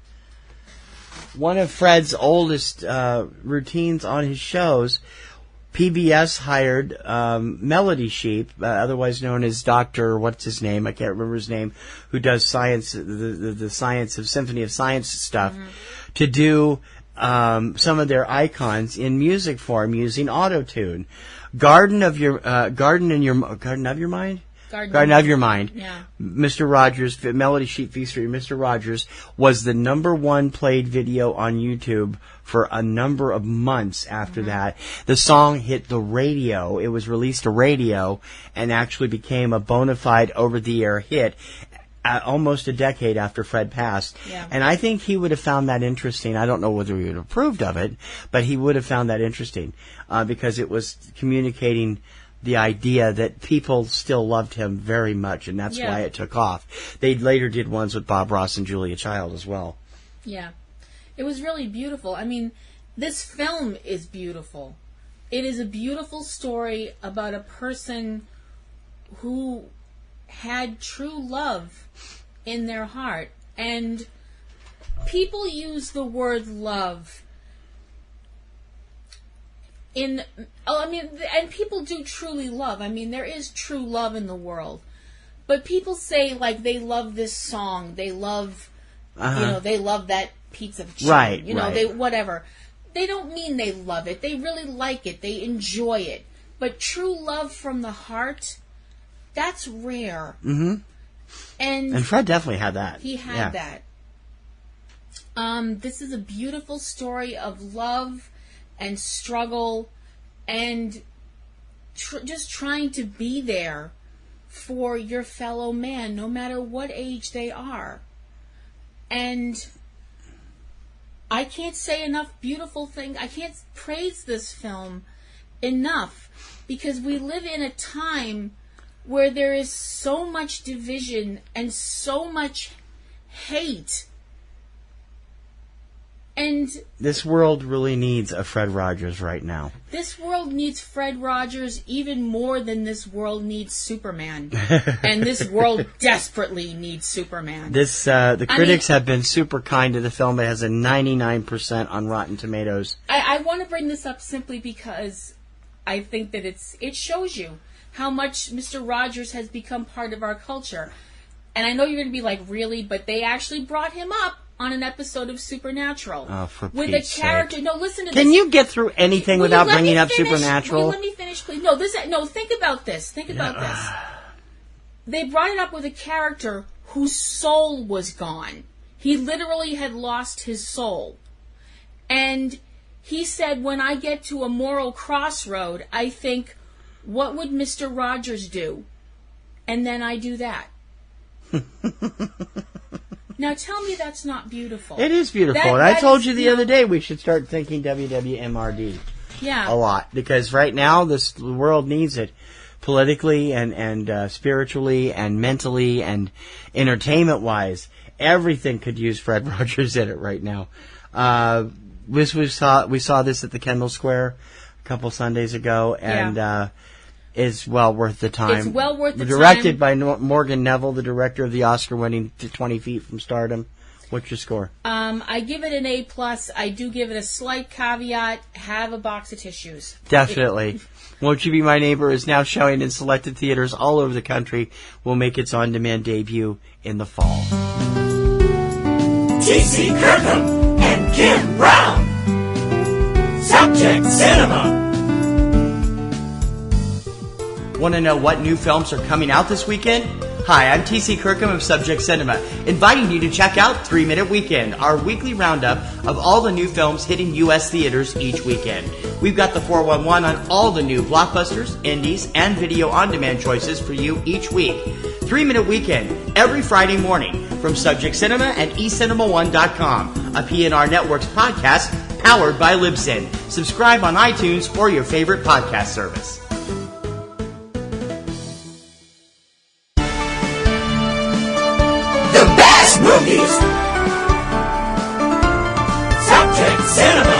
one of Fred's oldest routines on his shows, PBS hired Melody Sheep, otherwise known as Dr. What's his name? I can't remember his name, who does science, the Science of Symphony of Science stuff, to do some of their icons in music form using auto-tune. Garden of Your Mind? Garden of Your Mind. Yeah. Mr. Rogers, Melody Sheep featuring Mr. Rogers, was the #1 played video on YouTube for a number of months after that. The song hit the radio. It was released to radio and actually became a bona fide over-the-air hit almost a decade after Fred passed. Yeah. And I think he would have found that interesting. I don't know whether he would have approved of it, but he would have found that interesting because it was communicating the idea that people still loved him very much, and that's why it took off. They later did ones with Bob Ross and Julia Child as well. Yeah. It was really beautiful. I mean, this film is beautiful. It is a beautiful story about a person who had true love in their heart. And people use the word love and people do truly love. I mean, there is true love in the world. But people say, like, they love this song. They love, they love that piece of chicken. Right, they whatever. They don't mean they love it. They really like it. They enjoy it. But true love from the heart, that's rare. Mm-hmm. And Fred definitely had that. He had that. This is a beautiful story of love and struggle and just trying to be there for your fellow man, no matter what age they are. And I can't say enough beautiful things. I can't praise this film enough because we live in a time where there is so much division and so much hate. And this world really needs a Fred Rogers right now. This world needs Fred Rogers even more than this world needs Superman. And this world desperately needs Superman. The critics have been super kind to the film. It has a 99% on Rotten Tomatoes. I want to bring this up simply because I think that it shows you how much Mr. Rogers has become part of our culture. And I know you're going to be like, really? But they actually brought him up on an episode of Supernatural. Oh, for with Pete's a character. sake. No, listen to Can this. you get through anything without bringing up Supernatural? Will you let me finish, please? No, think about this. Think about this. They brought it up with a character whose soul was gone. He literally had lost his soul. And he said, when I get to a moral crossroad, I think, what would Mr. Rogers do? And then I do that. Now tell me that's not beautiful. It is beautiful. And I told you the other day we should start thinking WWMRD. Yeah. A lot. Because right now the world needs it. Politically and spiritually and mentally and entertainment-wise. Everything could use Fred Rogers in it right now. We saw this at the Kendall Square a couple Sundays ago. And it's well worth the time. It's well worth the time. Directed by Morgan Neville, the director of the Oscar-winning 20 Feet from Stardom. What's your score? I give it an A+. I do give it a slight caveat. Have a box of tissues. Definitely. Won't You Be My Neighbor is now showing in selected theaters all over the country. Will make its on-demand debut in the fall. T.C. Kirkham and Kim Brown. Subject Cinema. Want to know what new films are coming out this weekend? Hi, I'm T.C. Kirkham of Subject Cinema, inviting you to check out 3 Minute Weekend, our weekly roundup of all the new films hitting U.S. theaters each weekend. We've got the 411 on all the new blockbusters, indies, and video on-demand choices for you each week. 3 Minute Weekend, every Friday morning from Subject Cinema and eCinemaOne.com, a PNRNetworks podcast Powered by Libsyn. Subscribe on iTunes or your favorite podcast service. The best movies! Subject Cinema!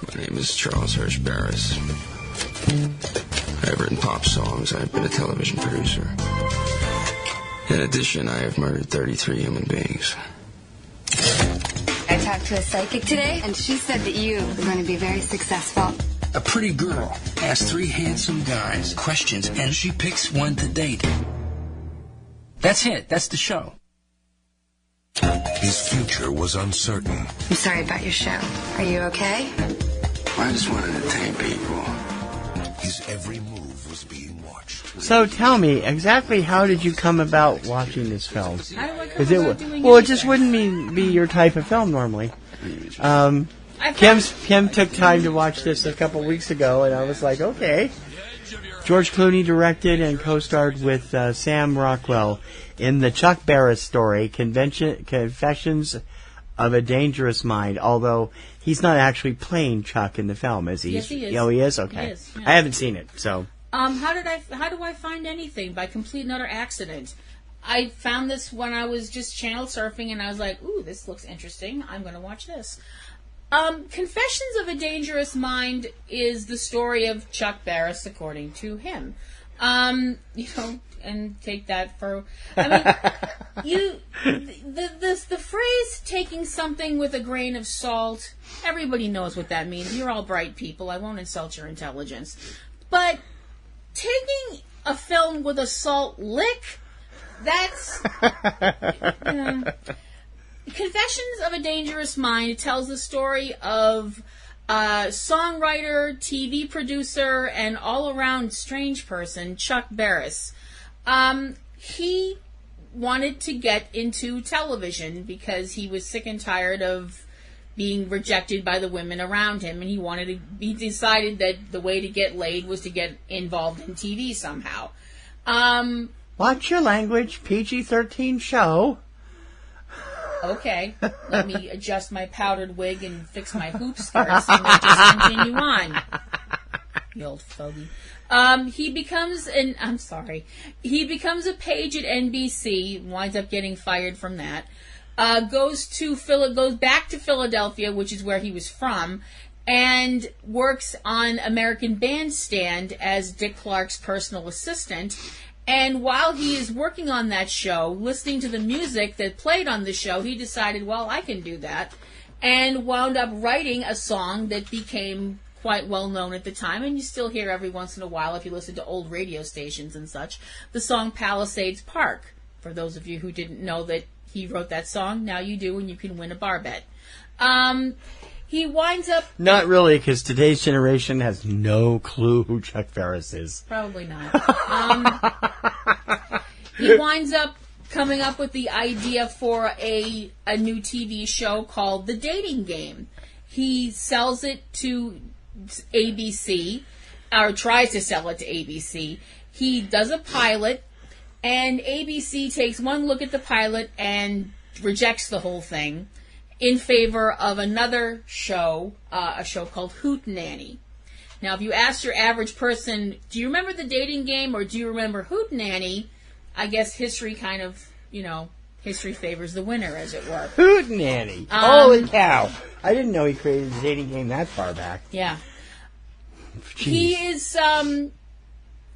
My name is Charles Hirsch Barris. I've written pop songs. I've been a television producer. In addition, I have murdered 33 human beings. I talked to a psychic today, and she said that you were going to be very successful. A pretty girl asks 3 handsome guys questions, and she picks one to date. That's it. That's the show. His future was uncertain. I'm sorry about your show. Are you okay? I just want to entertain people. His every move was being watched. So tell me, exactly how did you come about watching this film? How do I come about doing anything? It just wouldn't be your type of film normally. Kim took time to watch this a couple weeks ago, and I was like, okay. George Clooney directed and co-starred with Sam Rockwell in the Chuck Barris story, Confessions of a Dangerous Mind, although he's not actually playing Chuck in the film, is he? Yes, he is. Oh, he is? Okay. He is, yeah. I haven't seen it, so... How do I find anything? By complete and utter accident. I found this when I was just channel surfing, and I was like, ooh, this looks interesting. I'm going to watch this. Confessions of a Dangerous Mind is the story of Chuck Barris, according to him. And take that for... I mean, the phrase, taking something with a grain of salt, everybody knows what that means. You're all bright people. I won't insult your intelligence. But taking a film with a salt lick, that's... Confessions of a Dangerous Mind tells the story of songwriter, TV producer, and all-around strange person, Chuck Barris. He wanted to get into television because he was sick and tired of being rejected by the women around him, and he decided that the way to get laid was to get involved in TV somehow. Watch your language, PG-13 show. Okay, let me adjust my powdered wig and fix my hoop skirts and we'll just continue on. You old fogey. He becomes a page at NBC, winds up getting fired from that. Goes back to Philadelphia, which is where he was from, and works on American Bandstand as Dick Clark's personal assistant. And while he is working on that show, listening to the music that played on the show, he decided, well, I can do that, and wound up writing a song that became quite well known at the time, and you still hear every once in a while if you listen to old radio stations and such, the song Palisades Park. For those of you who didn't know that he wrote that song, now you do, and you can win a bar bet. He winds up... Not really, because today's generation has no clue who Chuck Barris is. Probably not. He winds up coming up with the idea for a new TV show called The Dating Game. He sells it to ABC, or tries to sell it to ABC. He does a pilot, and ABC takes one look at the pilot and rejects the whole thing in favor of another show, a show called Hootenanny. Now, if you ask your average person, do you remember The Dating Game or do you remember Hootenanny? I guess history kind of, history favors the winner, as it were. Hootenanny! Holy cow! I didn't know he created The Dating Game that far back. Yeah. Jeez. He is,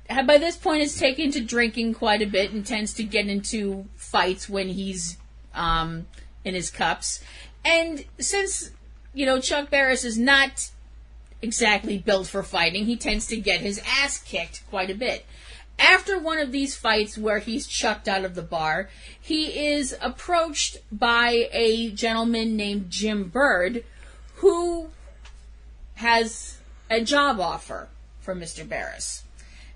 by this point, is taken to drinking quite a bit and tends to get into fights when he's in his cups. And since, Chuck Barris is not exactly built for fighting, he tends to get his ass kicked quite a bit. After one of these fights where he's chucked out of the bar, he is approached by a gentleman named Jim Bird, who has a job offer for Mr. Barris.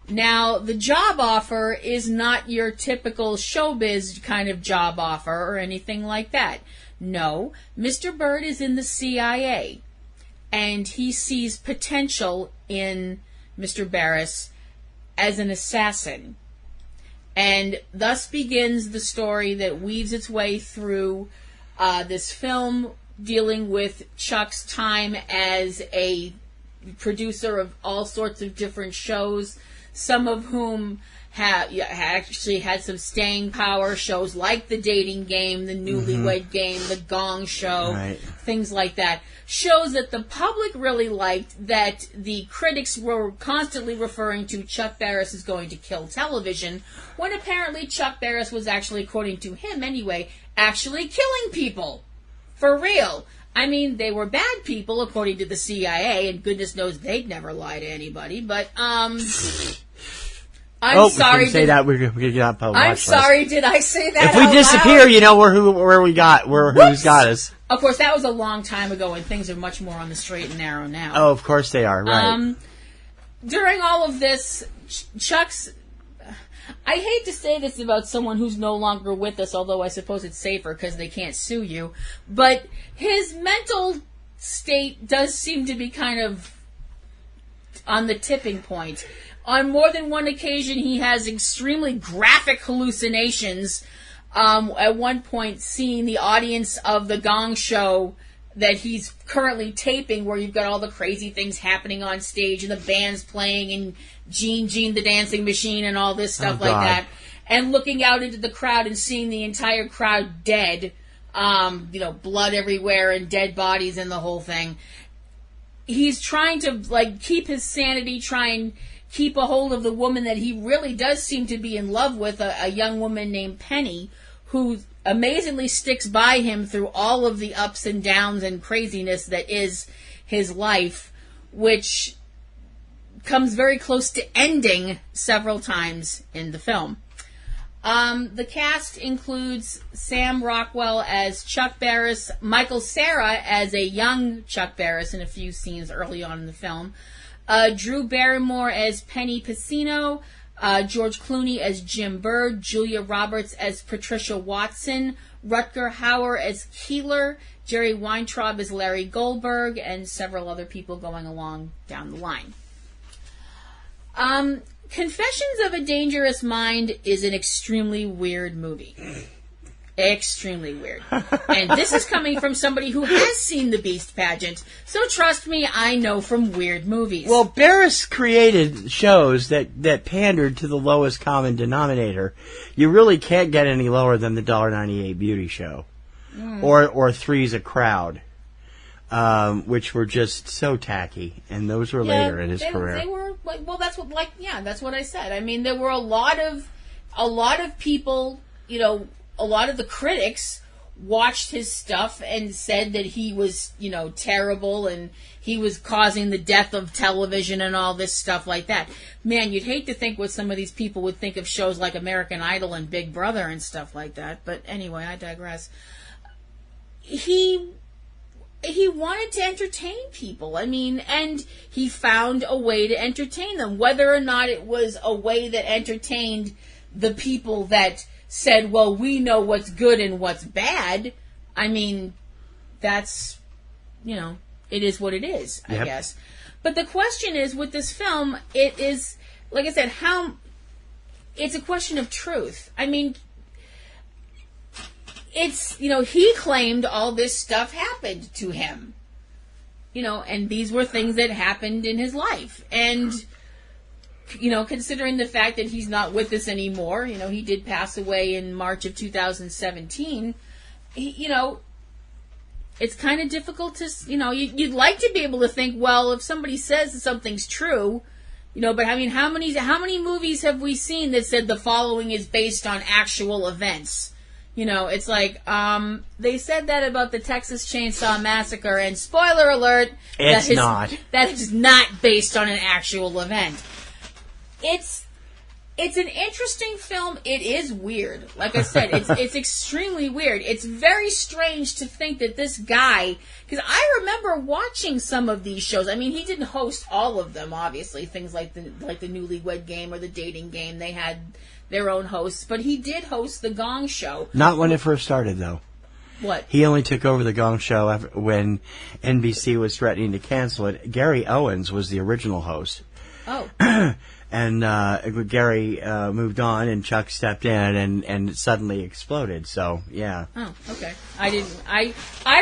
Now, the job offer is not your typical showbiz kind of job offer or anything like that. No, Mr. Bird is in the CIA, and he sees potential in Mr. Barris as an assassin. And thus begins the story that weaves its way through this film dealing with Chuck's time as a producer of all sorts of different shows, some of whom actually had some staying power. Shows like The Dating Game, The Newlywed Game, The Gong Show, things like that. Shows that the public really liked, that the critics were constantly referring to Chuck Barris is going to kill television, when apparently Chuck Barris was actually, according to him anyway, actually killing people. For real. I mean, they were bad people, according to the CIA, and goodness knows they'd never lie to anybody, but, I'm sorry. We can say that. We're going to get up. I'm sorry. Did I say that? If we disappear, loud? you know who's got us. Of course, that was a long time ago, and things are much more on the straight and narrow now. Oh, of course they are. Right. During all of this, Chuck's. I hate to say this about someone who's no longer with us, although I suppose it's safer because they can't sue you. But his mental state does seem to be kind of on the tipping point. On more than one occasion, he has extremely graphic hallucinations. At one point, seeing the audience of the Gong Show that he's currently taping, where you've got all the crazy things happening on stage and the band's playing and Gene the Dancing Machine and all this stuff like that, and looking out into the crowd and seeing the entire crowd dead, blood everywhere and dead bodies and the whole thing. He's trying to keep his sanity, try and keep a hold of the woman that he really does seem to be in love with, a young woman named Penny, who amazingly sticks by him through all of the ups and downs and craziness that is his life, which comes very close to ending several times in the film. The cast includes Sam Rockwell as Chuck Barris, Michael Cera as a young Chuck Barris in a few scenes early on in the film, Drew Barrymore as Penny Pacino, George Clooney as Jim Bird, Julia Roberts as Patricia Watson, Rutger Hauer as Keeler, Jerry Weintraub as Larry Goldberg, and several other people going along down the line. Confessions of a Dangerous Mind is an extremely weird movie. Extremely weird. And this is coming from somebody who has seen the Beast pageant, so trust me, I know from weird movies. Well, Barris created shows that pandered to the lowest common denominator. You really can't get any lower than the $1.98 Beauty Show. Or Three's a Crowd, which were just so tacky, and those were later in his career. They were that's what I said. I mean, there were a lot of people, a lot of the critics watched his stuff and said that he was, terrible and he was causing the death of television and all this stuff like that. Man, you'd hate to think what some of these people would think of shows like American Idol and Big Brother and stuff like that. But anyway, I digress. He wanted to entertain people. I mean, and he found a way to entertain them. Whether or not it was a way that entertained the people that said, well, we know what's good and what's bad. I mean, that's, it is what it is, I guess. But the question is, with this film, it is, like I said, it's a question of truth. I mean, it's, he claimed all this stuff happened to him. And these were things that happened in his life. And considering the fact that he's not with us anymore, he did pass away in March of 2017, it's kind of difficult to, you'd like to be able to think, well, if somebody says that something's true, but I mean, how many movies have we seen that said the following is based on actual events? It's like, they said that about the Texas Chainsaw Massacre, and spoiler alert, that is not based on an actual event. It's an interesting film. It is weird. Like I said, it's extremely weird. It's very strange to think that this guy, because I remember watching some of these shows. I mean, he didn't host all of them, obviously. Things like the Newlywed Game or the Dating Game, they had their own hosts, but he did host the Gong Show. Not when it first started, though. What? He only took over the Gong Show when NBC was threatening to cancel it. Gary Owens was the original host. Oh. And Gary moved on, and Chuck stepped in, and it suddenly exploded. So, yeah. Oh, okay. I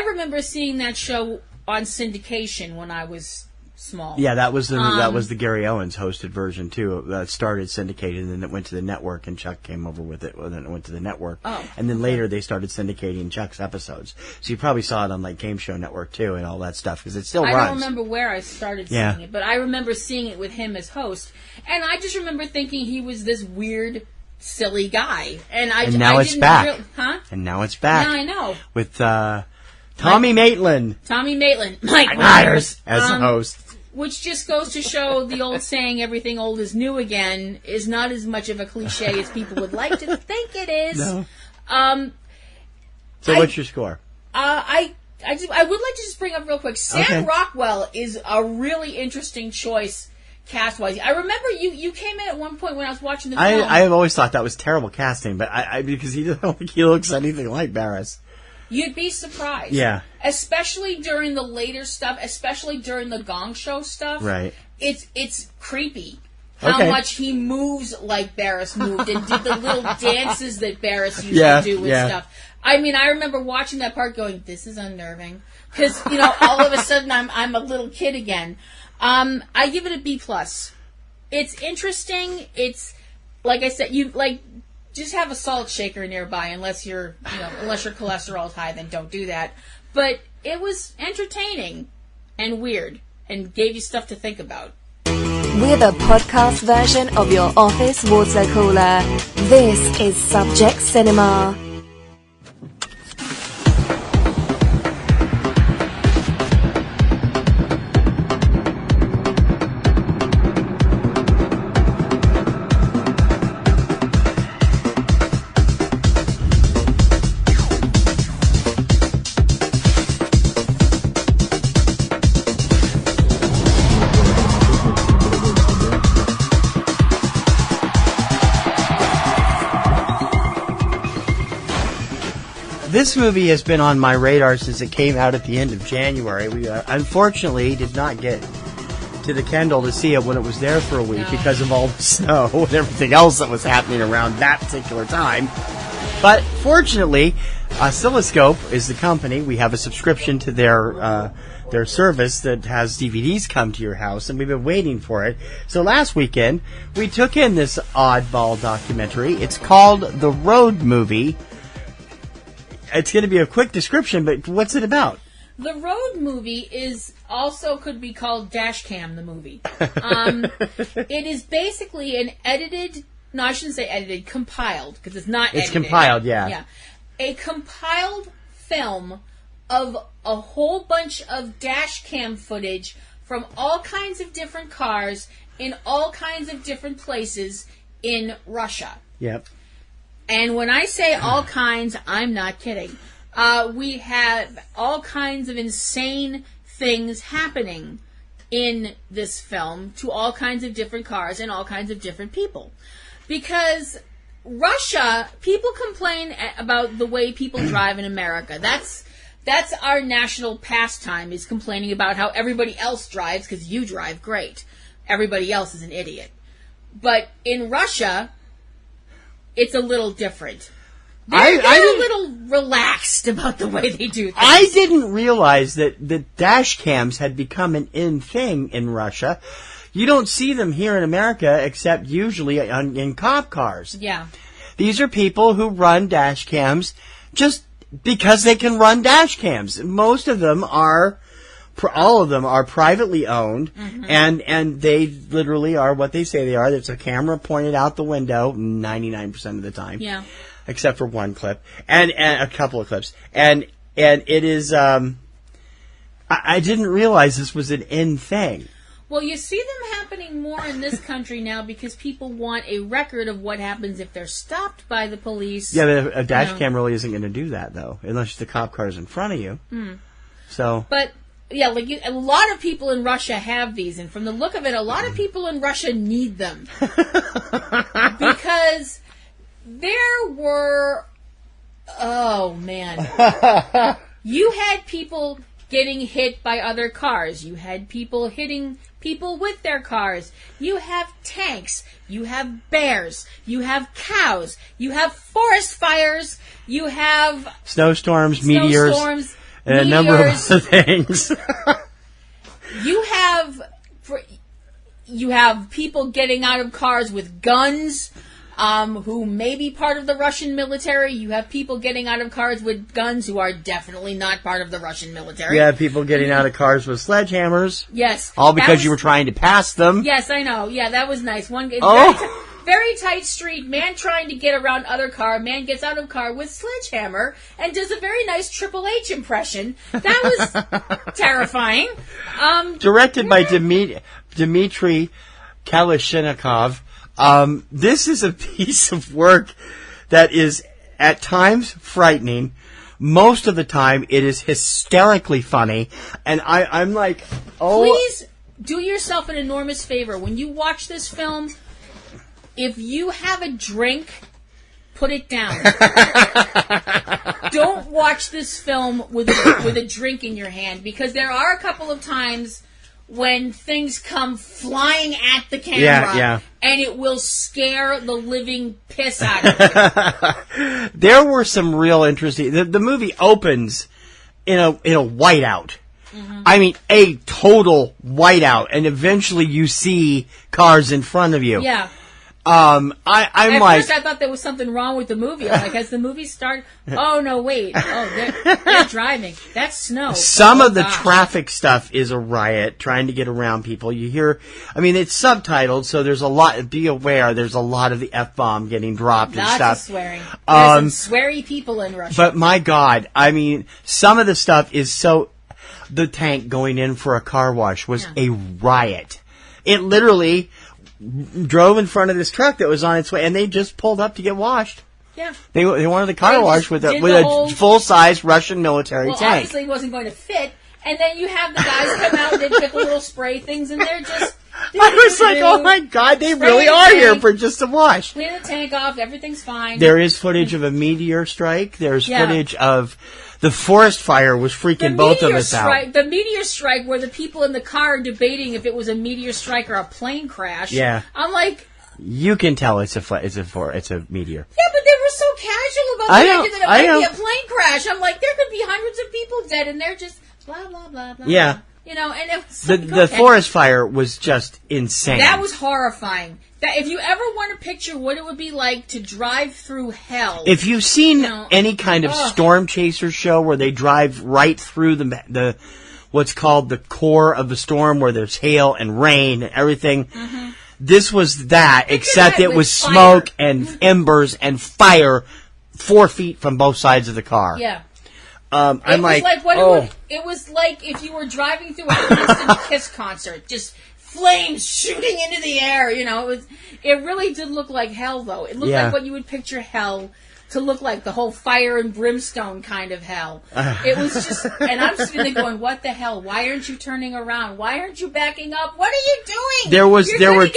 remember seeing that show on syndication when I was small. Yeah, that was the Gary Owens hosted version too. That started syndicated, and then it went to the network, and Chuck came over with it. Well, then it went to the network, and then later they started syndicating Chuck's episodes. So you probably saw it on like Game Show Network too, and all that stuff because it still runs. I don't remember where I started seeing it, but I remember seeing it with him as host, and I just remember thinking he was this weird, silly guy. And now it's back. Huh? And now it's back. Yeah, I know. With Tommy Maitland. Mike Myers as the host. Which just goes to show the old saying, everything old is new again, is not as much of a cliche as people would like to think it is. No. So what's your score? I would like to just bring up real quick, Sam Rockwell is a really interesting choice cast-wise. I remember you came in at one point when I was watching the film. I've always thought that was terrible casting, but because I don't think he looks anything like Barris. You'd be surprised. Yeah. Especially during the later stuff, especially during the Gong Show stuff. Right. It's creepy how much he moves like Barris moved and did the little dances that Barris used to do and stuff. I mean, I remember watching that part going, this is unnerving. Because, all of a sudden I'm a little kid again. I give it a B+. It's interesting. It's, like I said, just have a salt shaker nearby unless your cholesterol is high, then don't do that. But it was entertaining and weird and gave you stuff to think about. We're the podcast version of your office water cooler. This is Subject Cinema. This movie has been on my radar since it came out at the end of January. We unfortunately did not get to the Kendall to see it when it was there for a week because of all the snow and everything else that was happening around that particular time. But fortunately, Oscilloscope is the company. We have a subscription to their service that has DVDs come to your house, and we've been waiting for it. So last weekend, we took in this oddball documentary. It's called The Road Movie. It's going to be a quick description, but what's it about? The Road Movie could be called Dashcam the movie. It is basically an I shouldn't say edited, compiled, because it's not edited. It's compiled, yeah. A compiled film of a whole bunch of Dashcam footage from all kinds of different cars in all kinds of different places in Russia. Yep. And when I say all kinds, I'm not kidding. We have all kinds of insane things happening in this film to all kinds of different cars and all kinds of different people. Because Russia, people complain about the way people drive in America. That's our national pastime, is complaining about how everybody else drives, because you drive great. Everybody else is an idiot. But in Russia, it's a little different. They're a little relaxed about the way they do things. I didn't realize that dash cams had become an in thing in Russia. You don't see them here in America except usually in cop cars. Yeah. These are people who run dash cams just because they can run dash cams. Most of them are... all of them are privately owned, and they literally are what they say they are. There's a camera pointed out the window 99% of the time, except for one clip and a couple of clips. And it is. I didn't realize this was an in thing. Well, you see them happening more in this country now because people want a record of what happens if they're stopped by the police. Yeah, but a dash cam really isn't going to do that though, unless the cop car is in front of you. So, but. Yeah, a lot of people in Russia have these, and from the look of it, a lot of people in Russia need them. Because there were Oh, man. You had people getting hit by other cars. You had people hitting people with their cars. You have tanks. You have bears. You have cows. You have forest fires. You have... Snowstorms, meteors, and a number of other things. You have people getting out of cars with guns, who may be part of the Russian military. You have people getting out of cars with guns who are definitely not part of the Russian military. You have people getting out of cars with sledgehammers. Yes. All because you were trying to pass them. Yes, I know. Yeah, that was nice. Very tight street, man trying to get around other car, man gets out of car with sledgehammer and does a very nice Triple H impression. That was terrifying. Directed by Dmitry Kalashnikov. This is a piece of work that is at times frightening. Most of the time it is hysterically funny. And I'm like, oh. Please do yourself an enormous favor. When you watch this film, if you have a drink, put it down. Don't watch this film with a drink in your hand, because there are a couple of times when things come flying at the camera, and it will scare the living piss out of you. There were some real interesting... The movie opens in a whiteout. Mm-hmm. I mean, a total whiteout, and eventually you see cars in front of you. Yeah. I'm At like... first I thought there was something wrong with the movie. I'm like, as the movie started... Oh, no, wait. Oh, they're driving. That's snow. Some of the traffic stuff is a riot, trying to get around people. You hear... I mean, it's subtitled, so there's a lot... Be aware, there's a lot of the F-bomb getting dropped and stuff. Lots of swearing. There's some sweary people in Russia. But my God, I mean, some of the stuff is so... The tank going in for a car wash was a riot. It literally... drove in front of this truck that was on its way, and they just pulled up to get washed. Yeah. They wanted the car washed with a full-size Russian military tank. Obviously it wasn't going to fit, and then you have the guys come out, they pick the little spray things, and they're just... I was like, oh my God, they really are here for just a wash. Clean the tank off, everything's fine. There is footage of a meteor strike. There's footage of... The forest fire was freaking both of us out. The meteor strike, where the people in the car are debating if it was a meteor strike or a plane crash. Yeah. I'm like... You can tell it's a meteor. Yeah, but they were so casual about the idea that it might be a plane crash. I'm like, there could be hundreds of people dead, and they're just blah, blah, blah, blah. Yeah. You know, and it was the forest fire was just insane. That was horrifying. That if you ever want to picture what it would be like to drive through hell. If you've seen any kind of storm chaser show where they drive right through the what's called the core of the storm, where there's hail and rain and everything, this was that, except it was smoke and embers and fire 4 feet from both sides of the car. Yeah. It was like if you were driving through a Instant Kiss concert, just flames shooting into the air. You know, it really did look like hell, though. It looked like what you would picture hell to look like, the whole fire and brimstone kind of hell. It was just, and I'm sitting there going, "What the hell? Why aren't you turning around? Why aren't you backing up? What are you doing?" There were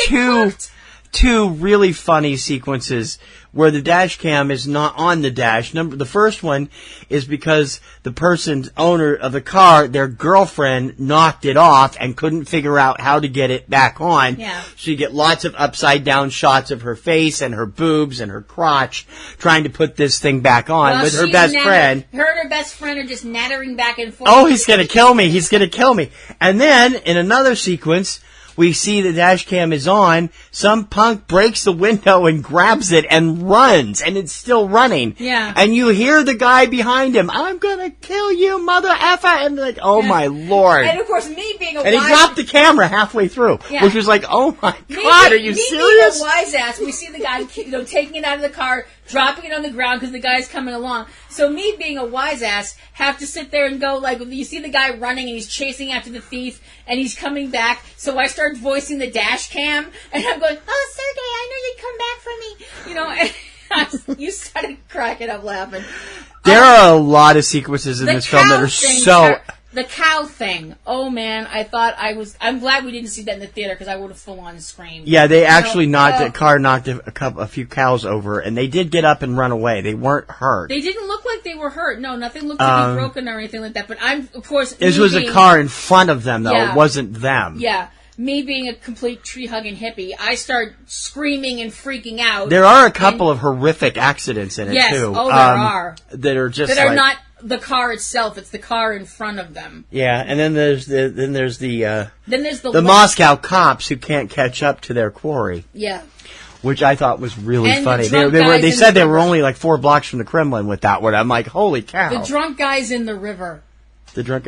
two really funny sequences where the dash cam is not on the dash. The first one is because the person's owner of the car, their girlfriend, knocked it off and couldn't figure out how to get it back on. Yeah. So you get lots of upside down shots of her face and her boobs and her crotch trying to put this thing back on with her best friend. Her and her best friend are just nattering back and forth. Oh, he's going to kill me. He's going to kill me. And then in another sequence, we see the dash cam is on. Some punk breaks the window and grabs it and runs, and it's still running. Yeah. And you hear the guy behind him, "I'm gonna kill you, mother effer!" And like, oh my Lord! And of course, me being and he dropped the camera halfway through, which was like, oh my God, are you serious? Being a wise ass, we see the guy, taking it out of the car, dropping it on the ground because the guy's coming along. So me being a wise ass have to sit there and go, like, you see the guy running and he's chasing after the thief and he's coming back. So I start voicing the dash cam and I'm going, "Oh, Sergey, I knew you'd come back for me." You know, and you started cracking up laughing. There are a lot of sequences in this film that are so... The cow thing. Oh, man. I'm glad we didn't see that in the theater because I would have full on screamed. Yeah, they actually knocked a few cows over, and they did get up and run away. They weren't hurt. They didn't look like they were hurt. No, nothing looked to be broken or anything like that. But of course... This was a car in front of them, though. Yeah. It wasn't them. Yeah. Me being a complete tree-hugging hippie, I start screaming and freaking out. There are a couple of horrific accidents in it, too. Oh, there are. That are just That are not the car itself, it's the car in front of them. Yeah, and then there's the Moscow cops who can't catch up to their quarry. Yeah. Which I thought was really funny. They said they were only like 4 blocks from the Kremlin with that one. I'm like, holy cow. The drunk guys in the river.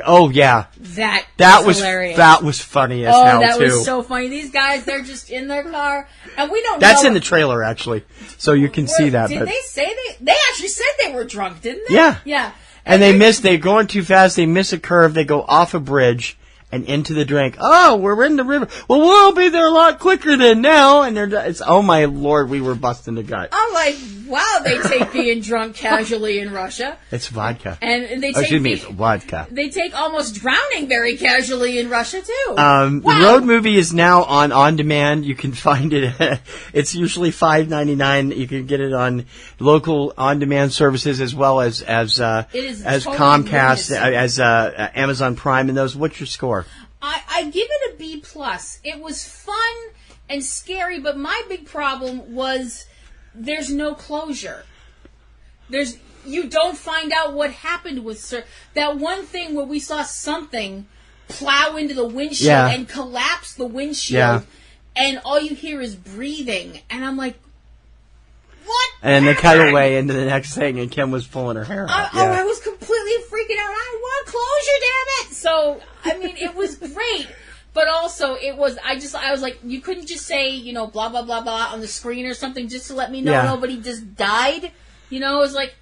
Oh, yeah. That was hilarious. That was funny as hell, too. Oh, that was so funny. These guys, they're just in their car, and we don't know. That's in the trailer, actually, so you can see that. Did they say they actually said they were drunk, didn't they? Yeah. Yeah. And they're going too fast, they miss a curve, they go off a bridge and into the drink. Oh, we're in the river. Well, we'll be there a lot quicker than now. And oh my Lord, we were busting the gut. I'm like, wow, they take being drunk casually in Russia. It's vodka. And they take it's vodka. They take almost drowning very casually in Russia too. The road movie is now on demand. You can find it. It's usually $5.99. You can get it on local on demand services as well as Comcast, as Amazon Prime and those. What's your score? I give it a B+. It was fun and scary, but my big problem was there's no closure. You don't find out what happened with Sir. That one thing where we saw something plow into the windshield and collapse the windshield, and all you hear is breathing, and I'm like, what? And they cut away into the next thing, and Kim was pulling her hair out. I was completely freaking out. I want closure, damn it! So, I mean, it was great, but also it was. I was like, you couldn't just say, blah blah blah blah on the screen or something just to let me know nobody just died. It was like,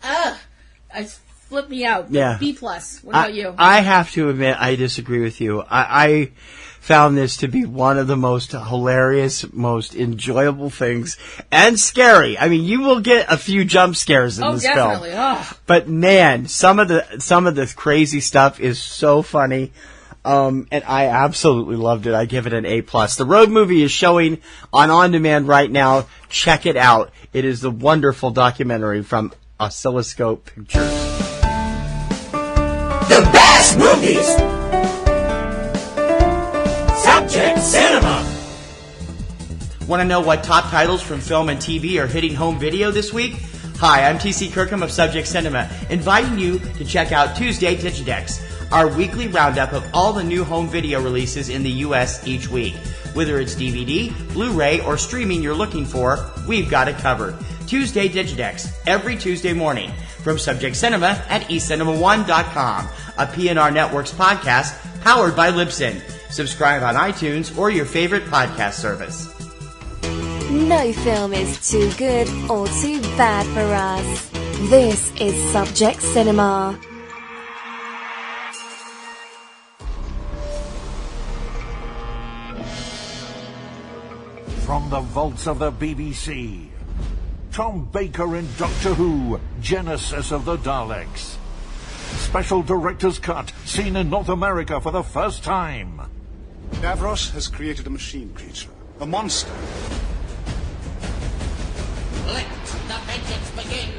it flipped me out. Yeah. B+. What about you? I have to admit, I disagree with you. I found this to be one of the most hilarious, most enjoyable things, and scary. I mean, you will get a few jump scares in this definitely. film. Oh. But man, some of the crazy stuff is so funny. And I absolutely loved it. I give it an A+. The road movie is showing on demand right now. Check it out. It is the wonderful documentary from Oscilloscope Pictures. The best movies! Subject Cinema! Want to know what top titles from film and TV are hitting home video this week? Hi, I'm TC Kirkham of Subject Cinema, inviting you to check out Tuesday Digidex, our weekly roundup of all the new home video releases in the U.S. each week. Whether it's DVD, Blu-ray, or streaming you're looking for, we've got it covered. Tuesday Digidex, every Tuesday morning, from Subject Cinema at eCinemaOne.com, a PNRNetworks podcast powered by Libsyn. Subscribe on iTunes or your favorite podcast service. No film is too good or too bad for us. This is Subject Cinema. From the vaults of the BBC, Tom Baker in Doctor Who, Genesis of the Daleks. Special Director's Cut, seen in North America for the first time. Davros has created a machine creature, a monster. Let the vengeance begin!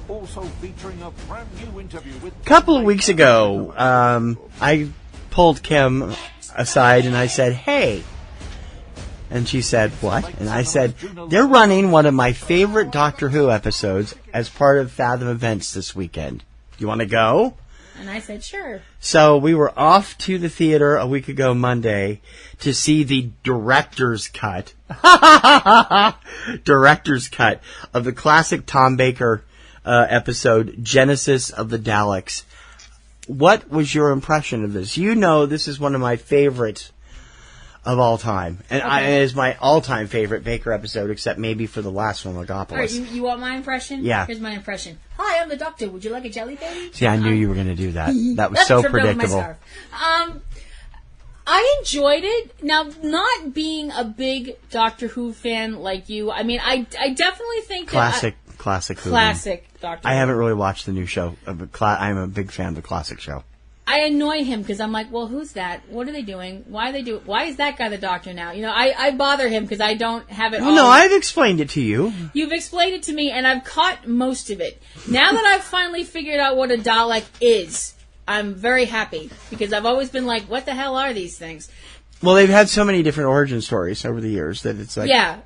Also featuring a brand new interview with... A couple of weeks ago, I pulled Kim aside and I said, hey... And she said, what? And I said, they're running one of my favorite Doctor Who episodes as part of Fathom events this weekend. You want to go? And I said, sure. So we were off to the theater a week ago Monday to see the director's cut. Director's cut of the classic Tom Baker episode, Genesis of the Daleks. What was your impression of this? You know this is one of my favorites of all time. And it is my all-time favorite Baker episode, except maybe for the last one, Legopolis. All right, you want my impression? Yeah. Here's my impression. Hi, I'm the doctor. Would you like a jelly baby? See, I knew you were going to do that. That was so predictable. I enjoyed it. Now, not being a big Doctor Who fan like you, I mean, I definitely think classic Who. Classic Doctor Who. I haven't really watched the new show. I'm a big fan of the classic show. I annoy him because I'm like, well, who's that? What are they doing? Why is that guy the doctor now? I bother him because I don't have it all. No, I've explained it to you. You've explained it to me, and I've caught most of it. Now that I've finally figured out what a Dalek is, I'm very happy because I've always been like, what the hell are these things? Well, they've had so many different origin stories over the years that it's like... Yeah.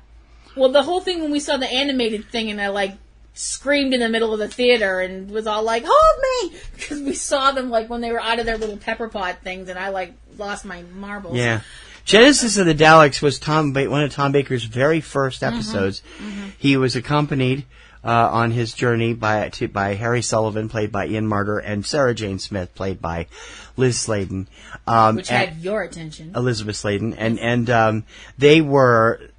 Well, the whole thing when we saw the animated thing and I, screamed in the middle of the theater and was all like, hold me! Because we saw them, when they were out of their little pepper pot things and I, lost my marbles. Yeah. Genesis of the Daleks was one of Tom Baker's very first episodes. Mm-hmm. He was accompanied on his journey by Harry Sullivan, played by Ian Marter, and Sarah Jane Smith, played by Liz Sladen. Which had your attention. Elizabeth Sladen. And they were...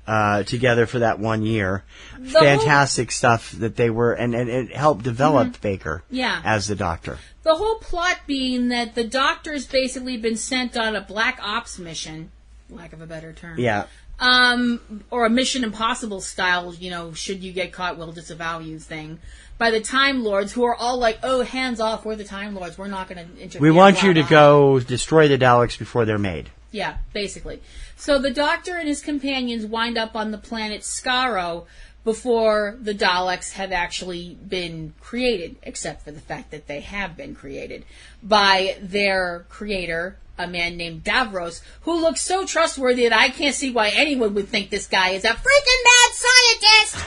together for that 1 year. Fantastic stuff that they were, and it helped develop Baker as the Doctor. The whole plot being that the Doctor's basically been sent on a black ops mission, lack of a better term. Yeah. Or a Mission Impossible style, should you get caught, we'll disavow you thing, by the Time Lords, who are all like, oh, hands off, we're the Time Lords, we're not going to interfere. We want you to go destroy the Daleks before they're made. Yeah, basically. So the Doctor and his companions wind up on the planet Skaro before the Daleks have actually been created, except for the fact that they have been created by their creator, a man named Davros, who looks so trustworthy that I can't see why anyone would think this guy is a freaking mad scientist!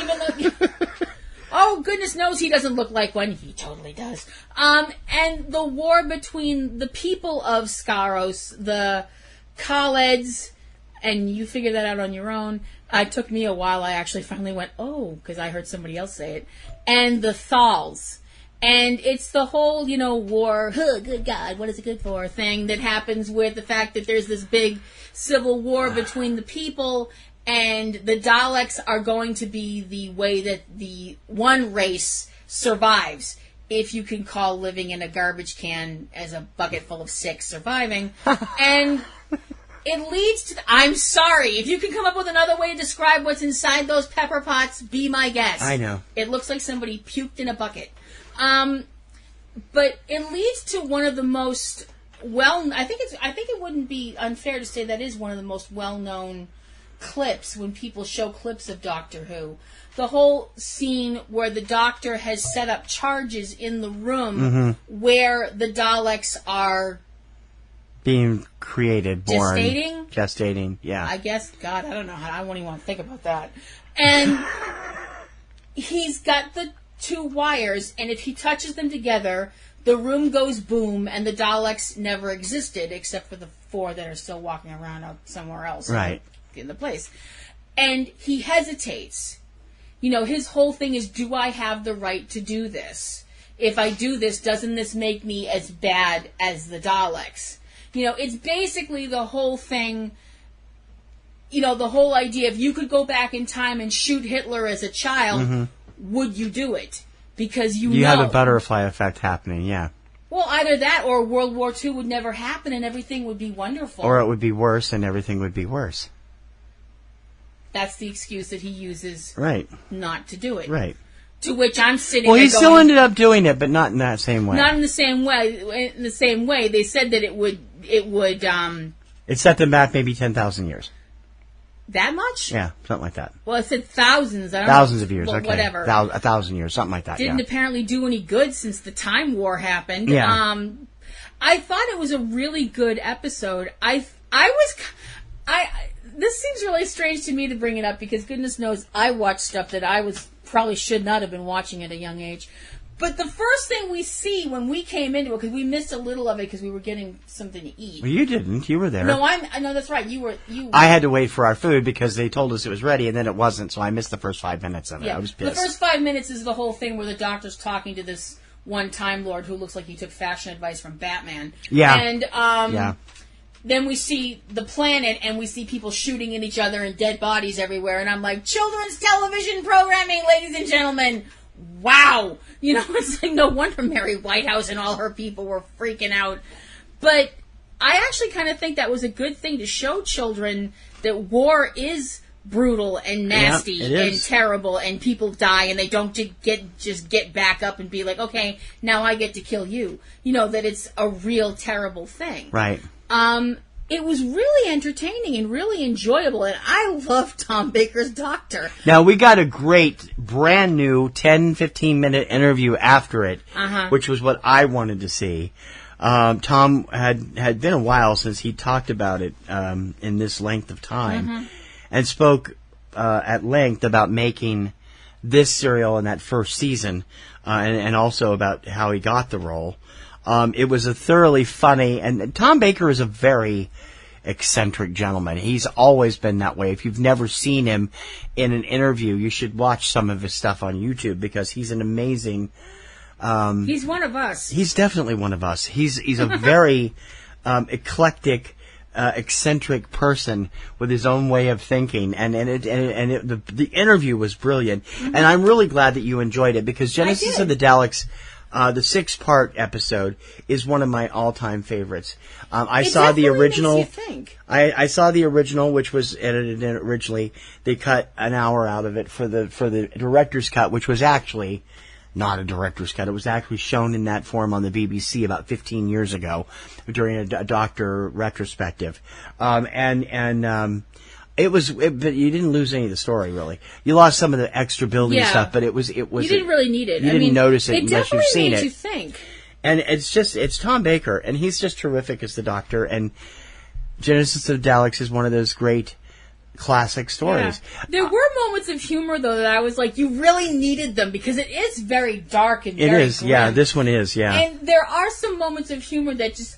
Even though... Oh, goodness knows he doesn't look like one. He totally does. And the war between the people of Skaros, the Khaleds, and you figure that out on your own. It took me a while. I actually finally went, oh, because I heard somebody else say it. And the Thals. And it's the whole, war, good God, what is it good for, thing that happens with the fact that there's this big civil war between the people, and the Daleks are going to be the way that the one race survives. If you can call living in a garbage can as a bucket full of six surviving. And it leads to... I'm sorry. If you can come up with another way to describe what's inside those pepper pots, be my guest. I know. It looks like somebody puked in a bucket. But it leads to one of the most I think it wouldn't be unfair to say that is one of the most well-known clips when people show clips of Doctor Who. The whole scene where the Doctor has set up charges in the room where the Daleks are being created, born, gestating, yeah. I guess, God, I don't know how, I won't even want to think about that. And he's got the two wires, and if he touches them together, the room goes boom, and the Daleks never existed, except for the 4 that are still walking around out somewhere else. Right. In the place. And he hesitates. His whole thing is, do I have the right to do this? If I do this, doesn't this make me as bad as the Daleks? It's basically the whole thing, the whole idea, if you could go back in time and shoot Hitler as a child, would you do it? Because you have a butterfly effect happening, yeah. Well, either that or World War II would never happen and everything would be wonderful. Or it would be worse and everything would be worse. That's the excuse that he uses not to do it. Right. To which I'm sitting there going... Well, he still ended up doing it, but not in that same way. Not in the same way. In the same way. They said that it would... It set them back maybe 10,000 years. That much? Yeah, something like that. Well, it said thousands. I don't thousands know. of years, well, okay. Whatever. 1,000 years, something like that, Didn't apparently do any good since the Time War happened. Yeah. I thought it was a really good episode. This seems really strange to me to bring it up because goodness knows I watch stuff that I probably should not have been watching at a young age. But the first thing we see when we came into it, because we missed a little of it because we were getting something to eat. Well, you didn't. You were there. No, that's right. You were. I had to wait for our food because they told us it was ready and then it wasn't, so I missed the first 5 minutes of it. Yeah. I was pissed. The first 5 minutes is the whole thing where the Doctor's talking to this one Time Lord who looks like he took fashion advice from Batman. Yeah. And then we see the planet and we see people shooting at each other and dead bodies everywhere. And I'm like, children's television programming, ladies and gentlemen. Wow. It's like no wonder Mary Whitehouse and all her people were freaking out. But I actually kind of think that was a good thing to show children that war is brutal and nasty Yeah, and terrible, and people die and they don't get back up and be like, okay, now I get to kill you. You know, that it's a real terrible thing. Right. It was really entertaining and really enjoyable, and I love Tom Baker's Doctor. Now, we got a great, brand new 10-15-minute interview after it, which was what I wanted to see. Tom had been a while since he talked about it in this length of time, and spoke at length about making this serial in that first season, and also about how he got the role. It was a thoroughly funny, and Tom Baker is a very eccentric gentleman. He's always been that way. If you've never seen him in an interview, you should watch some of his stuff on YouTube, because he's an amazing... he's one of us. He's definitely one of us. He's a very eclectic, eccentric person with his own way of thinking, and the interview was brilliant, and I'm really glad that you enjoyed it, because Genesis of the Daleks, the 6-part episode, is one of my all-time favorites. I saw the original. Makes you think. I saw the original, which was edited in originally. They cut an hour out of it for the director's cut, which was actually not a director's cut. It was actually shown in that form on the BBC about 15 years ago during a Doctor retrospective. It was, but you didn't lose any of the story, really. You lost some of the extra building stuff, but it was. You didn't really need it. You didn't notice it unless you've seen it. It definitely made you think. And it's Tom Baker, and he's just terrific as the Doctor. And Genesis of the Daleks is one of those great classic stories. Yeah. There were moments of humor, though, that I was like, you really needed them, because it is very dark and very grim. Yeah. This one is, yeah. And there are some moments of humor that just,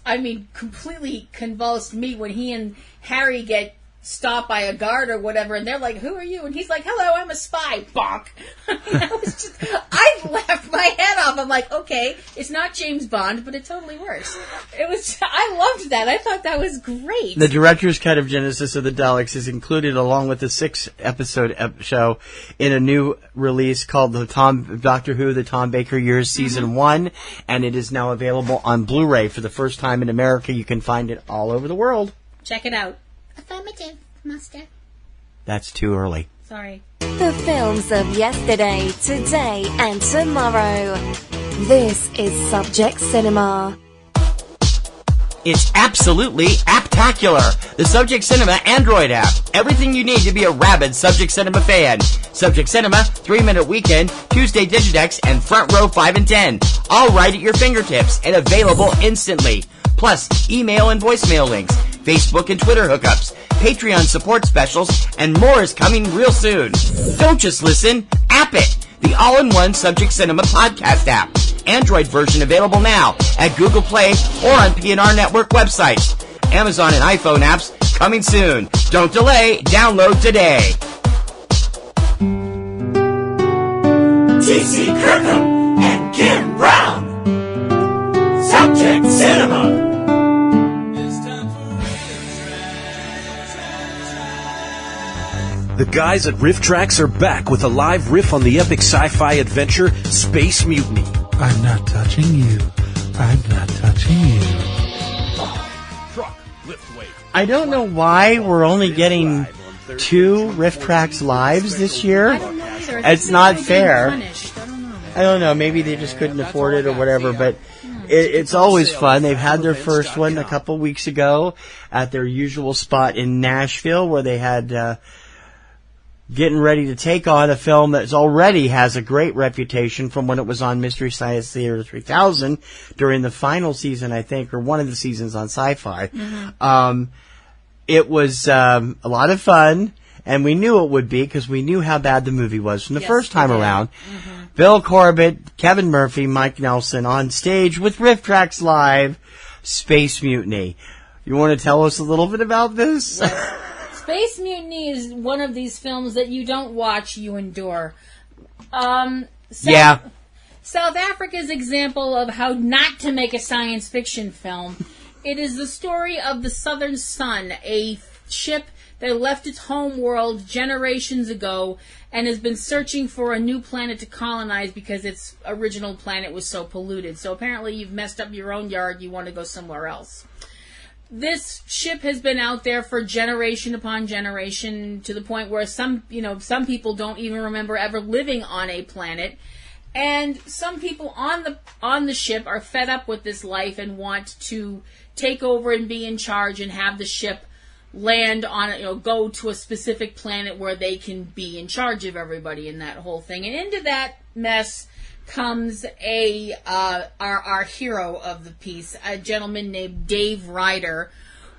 completely convulsed me when he and Harry get stopped by a guard or whatever, and they're like, who are you? And he's like, hello, I'm a spy. Bonk. I laughed my head off. I'm like, okay, it's not James Bond, but it totally works. I loved that. I thought that was great. The director's cut of Genesis of the Daleks is included along with the 6-episode show in a new release called Doctor Who, the Tom Baker Years Season 1, and it is now available on Blu-ray for the first time in America. You can find it all over the world. Check it out. Affirmative, Master. That's too early. Sorry. The films of yesterday, today, and tomorrow. This is Subject Cinema. It's absolutely apptacular. The Subject Cinema Android app. Everything you need to be a rabid Subject Cinema fan. Subject Cinema, 3-minute weekend, Tuesday Digidex, and Front Row 5 and 10. All right at your fingertips and available instantly. Plus, email and voicemail links, Facebook and Twitter hookups, Patreon support specials, and more is coming real soon. Don't just listen, app it. The all-in-one Subject Cinema podcast app. Android version available now at Google Play or on PNR Network websites. Amazon and iPhone apps coming soon. Don't delay. Download today. T.C. Kirkham and Kim Brown. Subject Cinema. The guys at RiffTrax are back with a live riff on the epic sci-fi adventure Space Mutiny. I'm not touching you. I'm not touching you. Truck, lift weight. I don't know why we're only getting 2 RiffTrax lives this year. I don't know either. It's not fair. I don't know. Maybe they just couldn't afford it or whatever, but it's always fun. They've had their first one a couple weeks ago at their usual spot in Nashville, where they had getting ready to take on a film that already has a great reputation from when it was on Mystery Science Theater 3000 during the final season, I think, or one of the seasons on Sci-Fi. Mm-hmm. It was a lot of fun, and we knew it would be because we knew how bad the movie was from the first time around. Mm-hmm. Bill Corbett, Kevin Murphy, Mike Nelson on stage with RiffTrax Live, Space Mutiny. You want to tell us a little bit about this? Yes. Space Mutiny is one of these films that you don't watch, you endure. South Africa's example of how not to make a science fiction film. It is the story of the Southern Sun, a ship that left its home world generations ago and has been searching for a new planet to colonize because its original planet was so polluted. So apparently you've messed up your own yard, you want to go somewhere else. this ship has been out there for generation upon generation, to the point where some people don't even remember ever living on a planet. And some people on the ship are fed up with this life and want to take over and be in charge and have the ship land on go to a specific planet where they can be in charge of everybody and that whole thing. And into that mess comes our hero of the piece, a gentleman named Dave Ryder,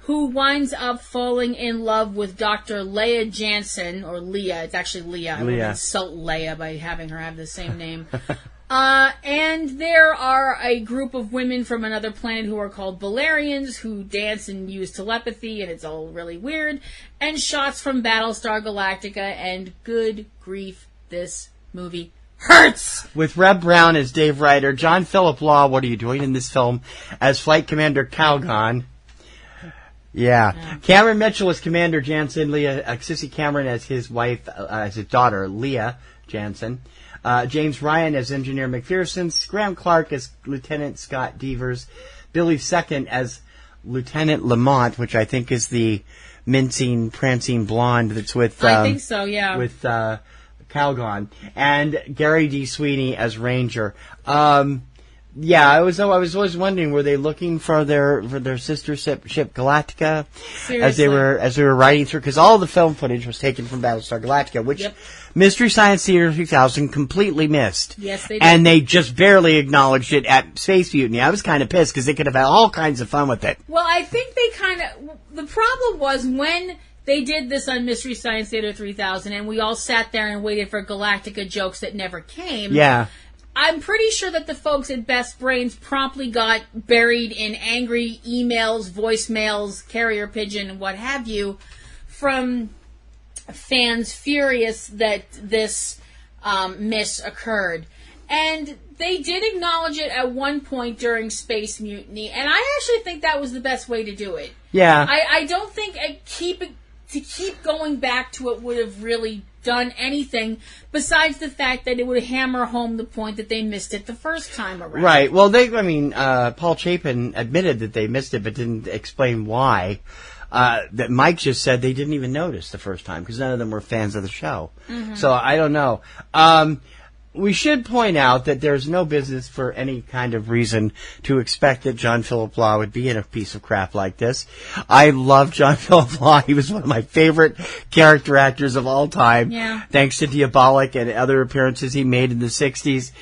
who winds up falling in love with Dr. Leah Jansen, or Leah. It's actually Leah. I would insult Leia by having her have the same name. And there are a group of women from another planet who are called Valerians, who dance and use telepathy, and it's all really weird. And shots from Battlestar Galactica, and good grief, this movie hurts! With Reb Brown as Dave Ryder, John Philip Law, what are you doing in this film, as Flight Commander Calgon. Yeah. Cameron Mitchell as Commander Jansen, Sissy Cameron as his wife, as his daughter, Leah Jansen. James Ryan as Engineer McPherson. Graham Clark as Lieutenant Scott Devers. Billy Second as Lieutenant Lamont, which I think is the mincing, prancing blonde that's with... I think so, yeah. With Calgon. And Gary D. Sweeney as Ranger. Yeah, I was always wondering, were they looking for their sister ship Galactica? Seriously. as they were riding through, because all the film footage was taken from Battlestar Galactica, which Mystery Science Theater 3000 completely missed. Yes, they did. And they just barely acknowledged it at Space Mutiny. I was kind of pissed because they could have had all kinds of fun with it. Well, I think they the problem was when they did this on Mystery Science Theater 3000 and we all sat there and waited for Galactica jokes that never came. Yeah. I'm pretty sure that the folks at Best Brains promptly got buried in angry emails, voicemails, carrier pigeon, and what have you, from fans furious that this miss occurred. And they did acknowledge it at one point during Space Mutiny, and I actually think that was the best way to do it. Yeah. I don't think to keep going back to it would have really done anything besides the fact that it would hammer home the point that they missed it the first time around. Right. Well, Paul Chapin admitted that they missed it, but didn't explain why. That Mike just said they didn't even notice the first time because none of them were fans of the show. Mm-hmm. So I don't know. We should point out that there's no business for any kind of reason to expect that John Philip Law would be in a piece of crap like this. I love John Philip Law. He was one of my favorite character actors of all time. Yeah. Thanks to Diabolic and other appearances he made in the 60s.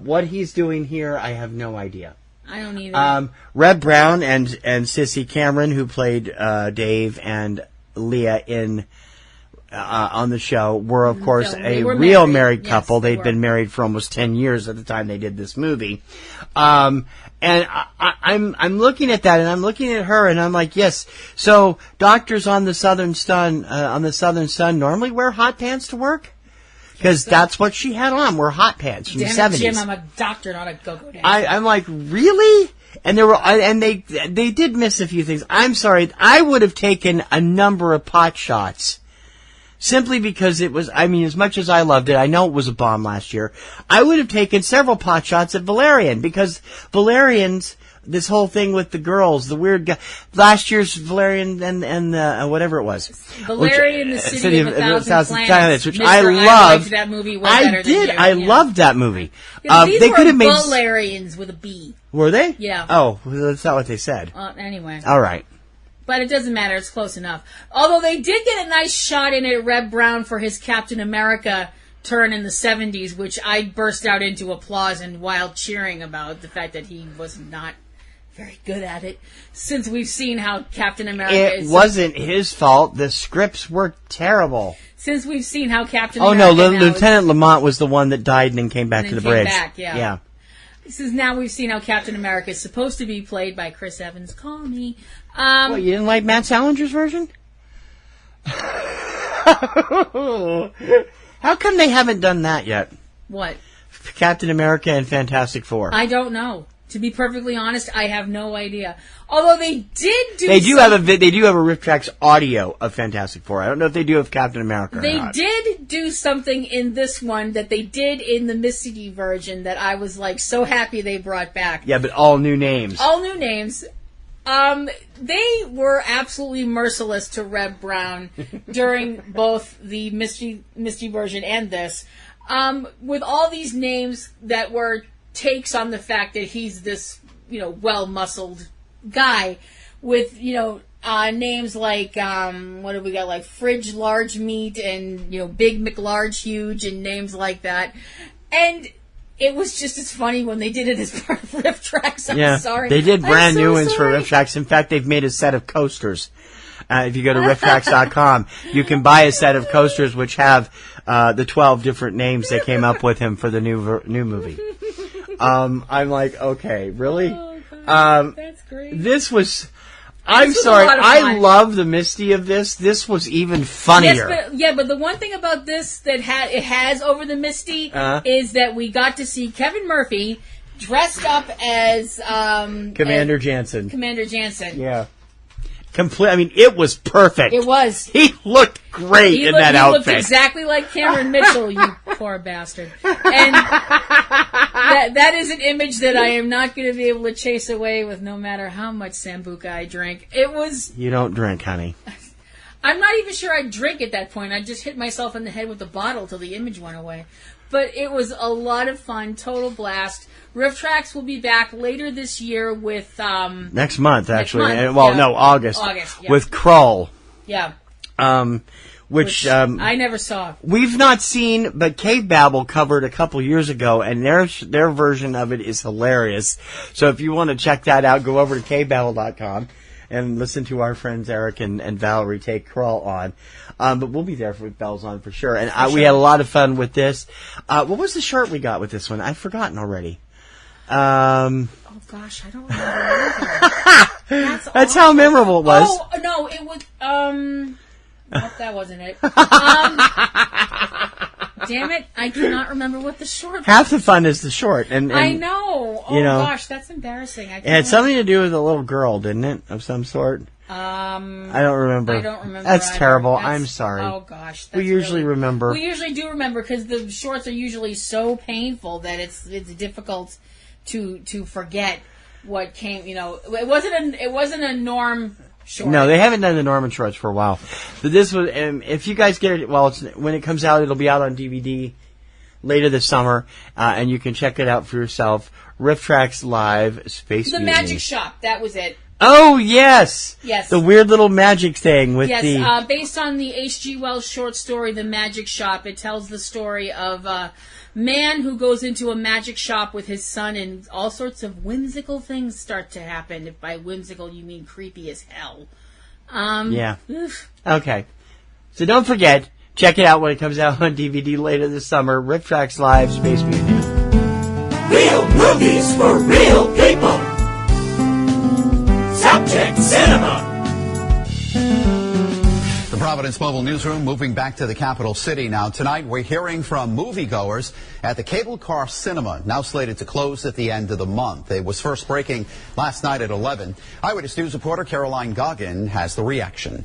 What he's doing here, I have no idea. I don't either. Reb Brown and Sissy Cameron, who played Dave and Leah in... on the show, were of course a real married couple. Yes, They'd been married for almost 10 years at the time they did this movie. And I'm looking at that, and I'm looking at her, and I'm like, yes. So doctors on the Southern Sun normally wear hot pants to work, because that's what she had on. Were hot pants from the 70s. Jim, I'm a doctor, not a go-go dancer. I'm like, really? And they did miss a few things. I'm sorry. I would have taken a number of pot shots. Simply because it was, as much as I loved it, I know it was a bomb last year, I would have taken several pot shots at Valerian, because Valerians, this whole thing with the girls, the weird guy, last year's Valerian and whatever it was. Valerian, the City of a Thousand Planets, which Mr. I loved. That movie way better than you. I loved that movie. These were Valerians with a B. Were they? Yeah. Oh, that's not what they said. Anyway. All right. But it doesn't matter. It's close enough. Although they did get a nice shot in at Reb Brown for his Captain America turn in the 70s, which I burst out into applause and wild cheering about the fact that he was not very good at it. Since we've seen how Captain America is... It wasn't his fault. The scripts were terrible. Since we've seen how Captain America... Oh, no. Lieutenant Lamont was the one that died and then came back to the bridge. Yeah. Since now we've seen how Captain America is supposed to be played by Chris Evans. Call me. What, you didn't like Matt Salinger's version? How come they haven't done that yet? What? Captain America and Fantastic Four. I don't know. To be perfectly honest, I have no idea. Although they did do... They do have a RiffTrax audio of Fantastic Four. I don't know if they do of Captain America or not. They did do something in this one that they did in the Mutiny version that I was so happy they brought back. Yeah, but all new names. All new names. They were absolutely merciless to Reb Brown during both the Misty version and this, with all these names that were takes on the fact that he's this, well-muscled guy with, names like, what do we got, like Fridge Large Meat and, Big McLarge Huge and names like that. And it was just as funny when they did it as part of RiffTrax. I'm sorry. They did brand new ones for RiffTrax. In fact, they've made a set of coasters. If you go to RiffTrax.com, you can buy a set of coasters which have the 12 different names they came up with him for the new movie. I'm like, okay, really? Oh, God, that's great. This was... I'm sorry, I love the Misty of this. This was even funnier. Yes, but the one thing about this that it has over the Misty is that we got to see Kevin Murphy dressed up as... Commander Jansen. Commander Jansen. Yeah. It was perfect. It was. He looked great in that outfit. He looked exactly like Cameron Mitchell, you poor bastard. And that is an image that I am not going to be able to chase away with no matter how much Sambuca I drink. It was... You don't drink, honey. I'm not even sure I'd drink at that point. I just hit myself in the head with the bottle till the image went away. But it was a lot of fun, total blast. RiffTrax will be back later this year with... next month, actually. August. August, yeah. With Krull. Yeah. Which I never saw. We've not seen, but Cavebabble covered a couple years ago, and their version of it is hilarious. So if you want to check that out, go over to cavebabble.com and listen to our friends Eric and Valerie take Krull on. But we'll be there for Bells on for sure. And we had a lot of fun with this. What was the short we got with this one? I've forgotten already. Oh gosh, I don't remember. That's how memorable it was. Oh no, it was. Nope, that wasn't it. Damn it, I cannot remember what the short was. Half the fun is the short, and I know. Oh gosh, that's embarrassing. It had something to do with a little girl, didn't it, of some sort? I don't remember. That's either. terrible. I'm sorry. Oh gosh, we usually remember. We usually do remember because the shorts are usually so painful that it's difficult to forget what came. It wasn't a Norm short. No, they haven't done the Norman shorts for a while. But this was, if you guys get it, when it comes out, it'll be out on DVD later this summer, and you can check it out for yourself. RiffTrax Live Space The Mutiny. Magic Shop, that was it. Oh, yes! Yes. The weird little magic thing with based on the H.G. Wells short story, The Magic Shop. It tells the story of a man who goes into a magic shop with his son and all sorts of whimsical things start to happen. If by whimsical you mean creepy as hell. Yeah. Okay. So don't forget, check it out when it comes out on DVD later this summer. RiffTrax Live Space Mutiny. Real movies for real people. Subject Cinema. The Providence Mobile Newsroom moving back to the capital city now. Tonight we're hearing from moviegoers at the Cable Car Cinema, now slated to close at the end of the month. It was first breaking last night at 11. Eyewitness News reporter Caroline Goggin has the reaction.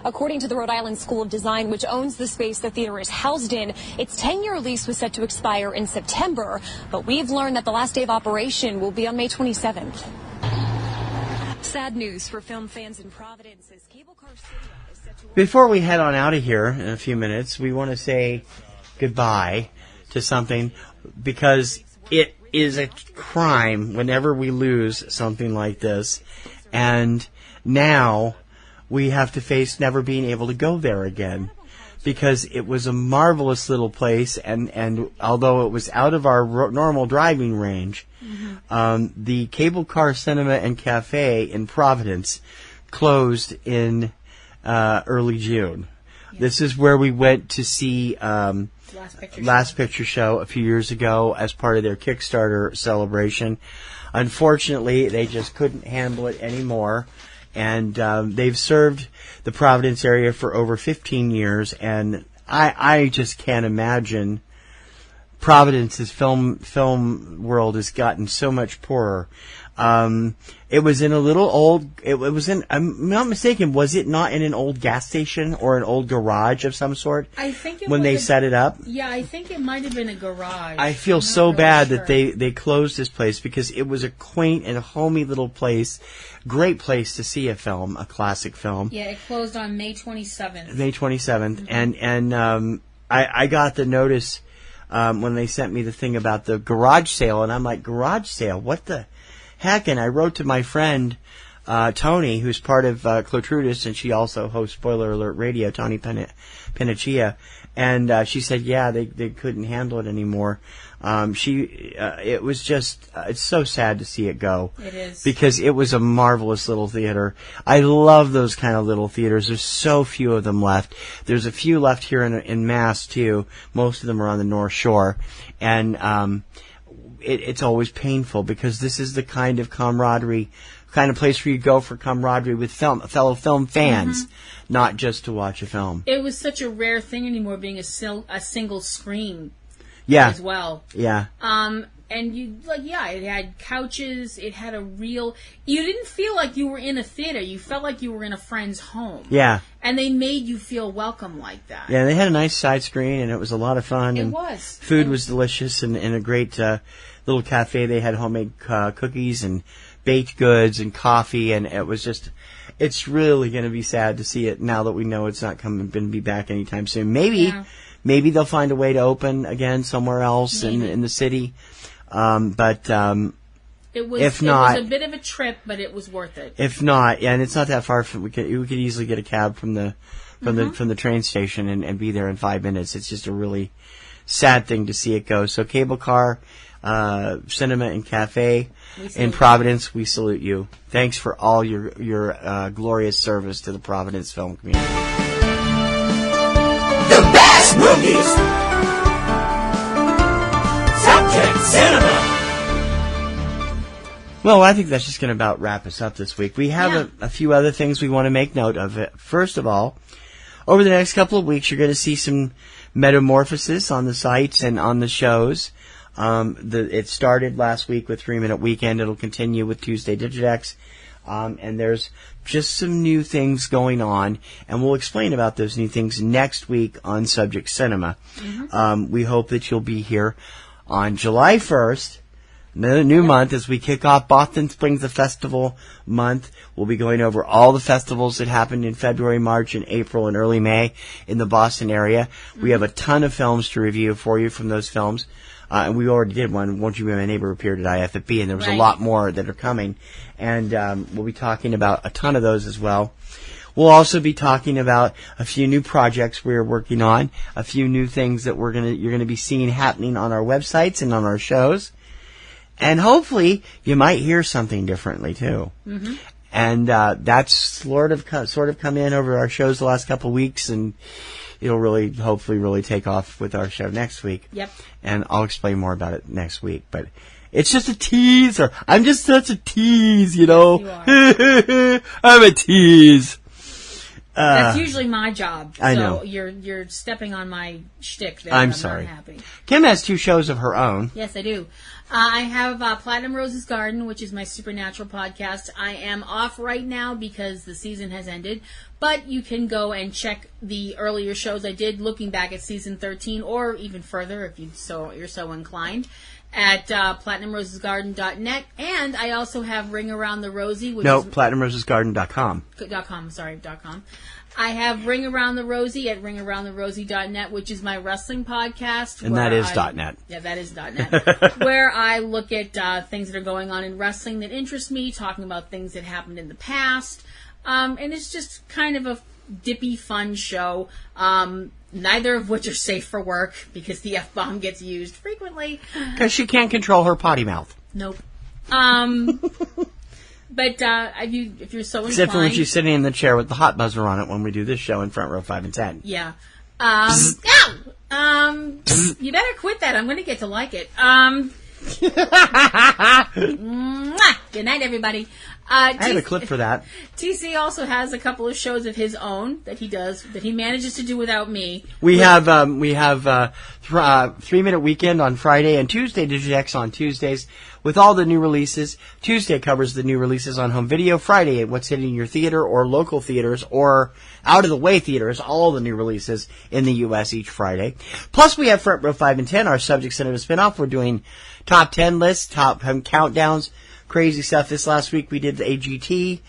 According to the Rhode Island School of Design, which owns the space the theater is housed in, its 10-year lease was set to expire in September, but we've learned that the last day of operation will be on May 27th. Sad news for film fans in Providence as Cable Car Cinema is set to... Before we head on out of here in a few minutes, we want to say goodbye to something because it is a crime whenever we lose something like this. And now we have to face never being able to go there again because it was a marvelous little place, and although it was out of our normal driving range, the Cable Car Cinema and Cafe in Providence closed in early June. Yeah. This is where we went to see Last Picture Show a few years ago as part of their Kickstarter celebration. Unfortunately, they just couldn't handle it anymore. And they've served the Providence area for over 15 years, and I just can't imagine Providence's film world has gotten so much poorer. It was in a little old, it was in, I'm not mistaken, was it not in an old gas station or an old garage of some sort? I think it when was they set it up? Yeah, I think it might have been a garage. I feel so bad that they closed this place because it was a quaint and homey little place. Great place to see a film, a classic film. Yeah, it closed on May 27th. May 27th. And I got the notice when they sent me the thing about the garage sale, and I'm like, garage sale? What the heck? And I wrote to my friend Tony, who's part of Clotrudis, and she also hosts Spoiler Alert Radio, Tony Pinachia, and she said, yeah, they couldn't handle it anymore. It was just, it's so sad to see it go. It is. Because it was a marvelous little theater. I love those kind of little theaters. There's so few of them left. There's a few left here in Mass, too. Most of them are on the North Shore. And it's always painful because this is the kind of camaraderie, kind of place where you go for camaraderie with fellow film fans, not just to watch a film. It was such a rare thing anymore, being a single screen. Yeah. As well. Yeah. And it had couches. It had you didn't feel like you were in a theater. You felt like you were in a friend's home. Yeah. And they made you feel welcome like that. Yeah, they had a nice side screen, and it was a lot of fun. It and was. Food was delicious, and a great little cafe. They had homemade cookies and baked goods and coffee, and it was just, it's really going to be sad to see it now that we know it's not going to be back anytime soon. Maybe they'll find a way to open again somewhere else in the city. But it was if not, it was a bit of a trip, but it was worth it. If not, and it's not that far from, we could easily get a cab from the train station and be there in 5 minutes. It's just a really sad thing to see it go. So Cable Car, Cinema and Cafe in Providence, we salute you. Thanks for all your glorious service to the Providence film community. The best movies! Subject Cinema! Well, I think that's just going to about wrap us up this week. We have a few other things we want to make note of. First of all, over the next couple of weeks, you're going to see some metamorphosis on the sites and on the shows. It started last week with 3 Minute Weekend. It'll continue with Tuesday Digidex. And there's just some new things going on, and we'll explain about those new things next week on Subject Cinema. We hope that you'll be here on July 1st, the new month, as we kick off Boston Springs the Festival month. We'll be going over all the festivals that happened in February, March, and April, and early May in the Boston area. We have a ton of films to review for you from those films. And we already did one, Won't You Be My Neighbor, appeared at IFFB, and there was a lot more that are coming. And we'll be talking about a ton of those as well. We'll also be talking about a few new projects we're working on, a few new things that you're gonna be seeing happening on our websites and on our shows. And hopefully you might hear something differently too. And that's sort of come in over our shows the last couple of weeks, and it'll hopefully really take off with our show next week. Yep. And I'll explain more about it next week. But it's just a teaser. I'm just such a tease, you know. Yes, you are. I'm a tease. That's usually my job. I know. So you're stepping on my shtick there. I'm sorry. Not happy. Kim has 2 shows of her own. Yes, I do. I have Platinum Rose's Garden, which is my supernatural podcast. I am off right now because the season has ended, but you can go and check the earlier shows I did, looking back at season 13, or even further if you're so inclined, at PlatinumRosesGarden.net. And I also have Ring Around the Rosie, which is PlatinumRosesGarden.com. .com. I have Ring Around the Rosie at ringaroundtherosie.net, which is my wrestling podcast. And that is .net. Yeah, that is .net. Where I look at things that are going on in wrestling that interest me, talking about things that happened in the past. And it's just kind of a dippy, fun show. Neither of which are safe for work because the F-bomb gets used frequently. Because she can't control her potty mouth. Nope. But if you're so inclined... Except for when she's sitting in the chair with the hot buzzer on it when we do this show in Front Row 5 and 10. Yeah. You better quit that. I'm going to get to like it. Good night, everybody. I had a clip for that. TC also has a couple of shows of his own that he does, that he manages to do without me. We have 3-Minute Weekend on Friday and Tuesday, Digidex on Tuesdays with all the new releases. Tuesday covers the new releases on home video. Friday, what's hitting your theater or local theaters or out-of-the-way theaters, all the new releases in the U.S. each Friday. Plus, we have Front Row 5 and 10, our Subject Cinema spinoff. We're doing top 10 lists, top countdowns, crazy stuff. This last week we did the AGT,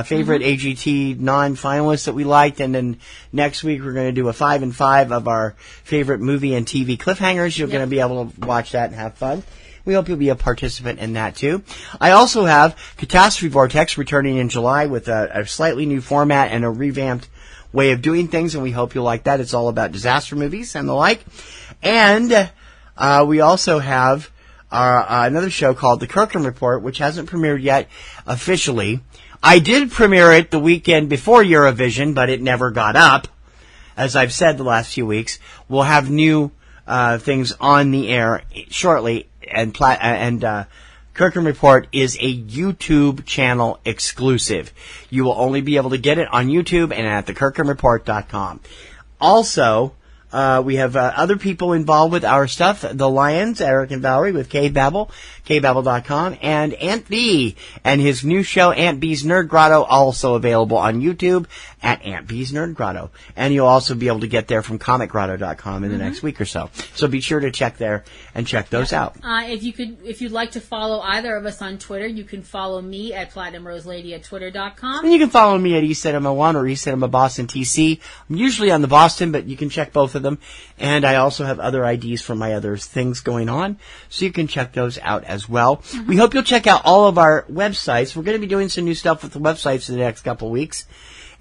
favorite AGT non-finalists that we liked, and then next week we're going to do a 5 and 5 of our favorite movie and TV cliffhangers. You're going to be able to watch that and have fun. We hope you'll be a participant in that too. I also have Catastrophe Vortex returning in July with a slightly new format and a revamped way of doing things, and we hope you'll like that. It's all about disaster movies and the like. And we also have another show called The Kirkham Report, which hasn't premiered yet officially. I did premiere it the weekend before Eurovision, but it never got up. As I've said the last few weeks, we'll have new things on the air shortly, and Kirkham Report is a YouTube channel exclusive. You will only be able to get it on YouTube and at thekirkhamreport.com. Also, we have other people involved with our stuff. The Lions, Eric and Valerie with Cavebabble, Cavebabble.com, and Aunt B and his new show, Aunt B's Nerd Grotto, also available on YouTube at Aunt B's Nerd Grotto. And you'll also be able to get there from ComicGrotto.com in the next week or so. So be sure to check there and check those out. If you'd like to follow either of us on Twitter, you can follow me at PlatinumRoseLady at Twitter.com. And you can follow me at eCinemaOne or eCinemaBoston TC. I'm usually on the Boston, but you can check both of them. And I also have other IDs for my other things going on, so you can check those out as well. We hope you'll check out all of our websites. We're going to be doing some new stuff with the websites in the next couple of weeks.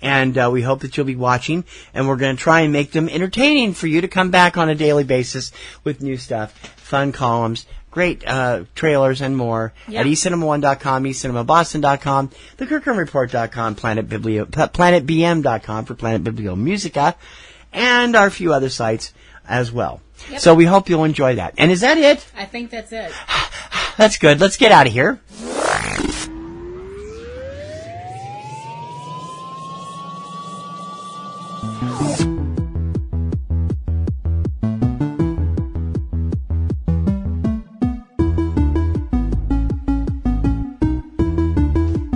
And we hope that you'll be watching, and we're going to try and make them entertaining for you to come back on a daily basis with new stuff, fun columns, great trailers, and more at eCinemaOne.com, eCinemaBoston.com, thekirkhamreport.com, PlanetBM.com for Planet BiblioMusica, and our few other sites as well. Yep. So we hope you'll enjoy that. And is that it? I think that's it. That's good. Let's get out of here.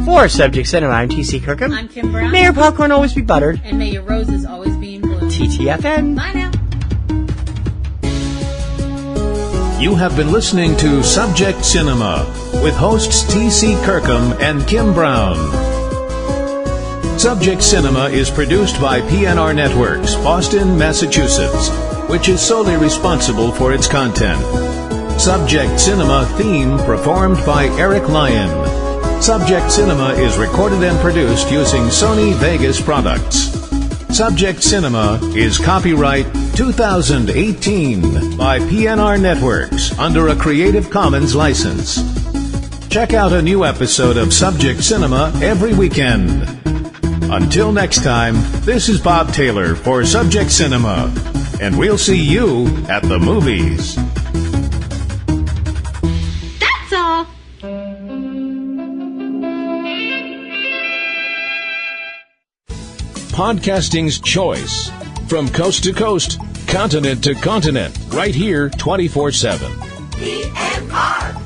For Subject Cinema, I'm T.C. Kirkham. I'm Kim Brown. May your popcorn always be buttered. And may your roses always be in bloom. TTFN. Bye now. You have been listening to Subject Cinema with hosts T.C. Kirkham and Kim Brown. Subject Cinema is produced by PNRNetworks, Boston, Massachusetts, which is solely responsible for its content. Subject Cinema theme performed by Eric Lyon. Subject Cinema is recorded and produced using Sony Vegas products. Subject Cinema is copyright 2018 by PNRNetworks under a Creative Commons license. Check out a new episode of Subject Cinema every weekend. Until next time, this is Bob Taylor for Subject Cinema, and we'll see you at the movies. That's all. Podcasting's choice. From coast to coast, continent to continent, right here 24/7. PNR.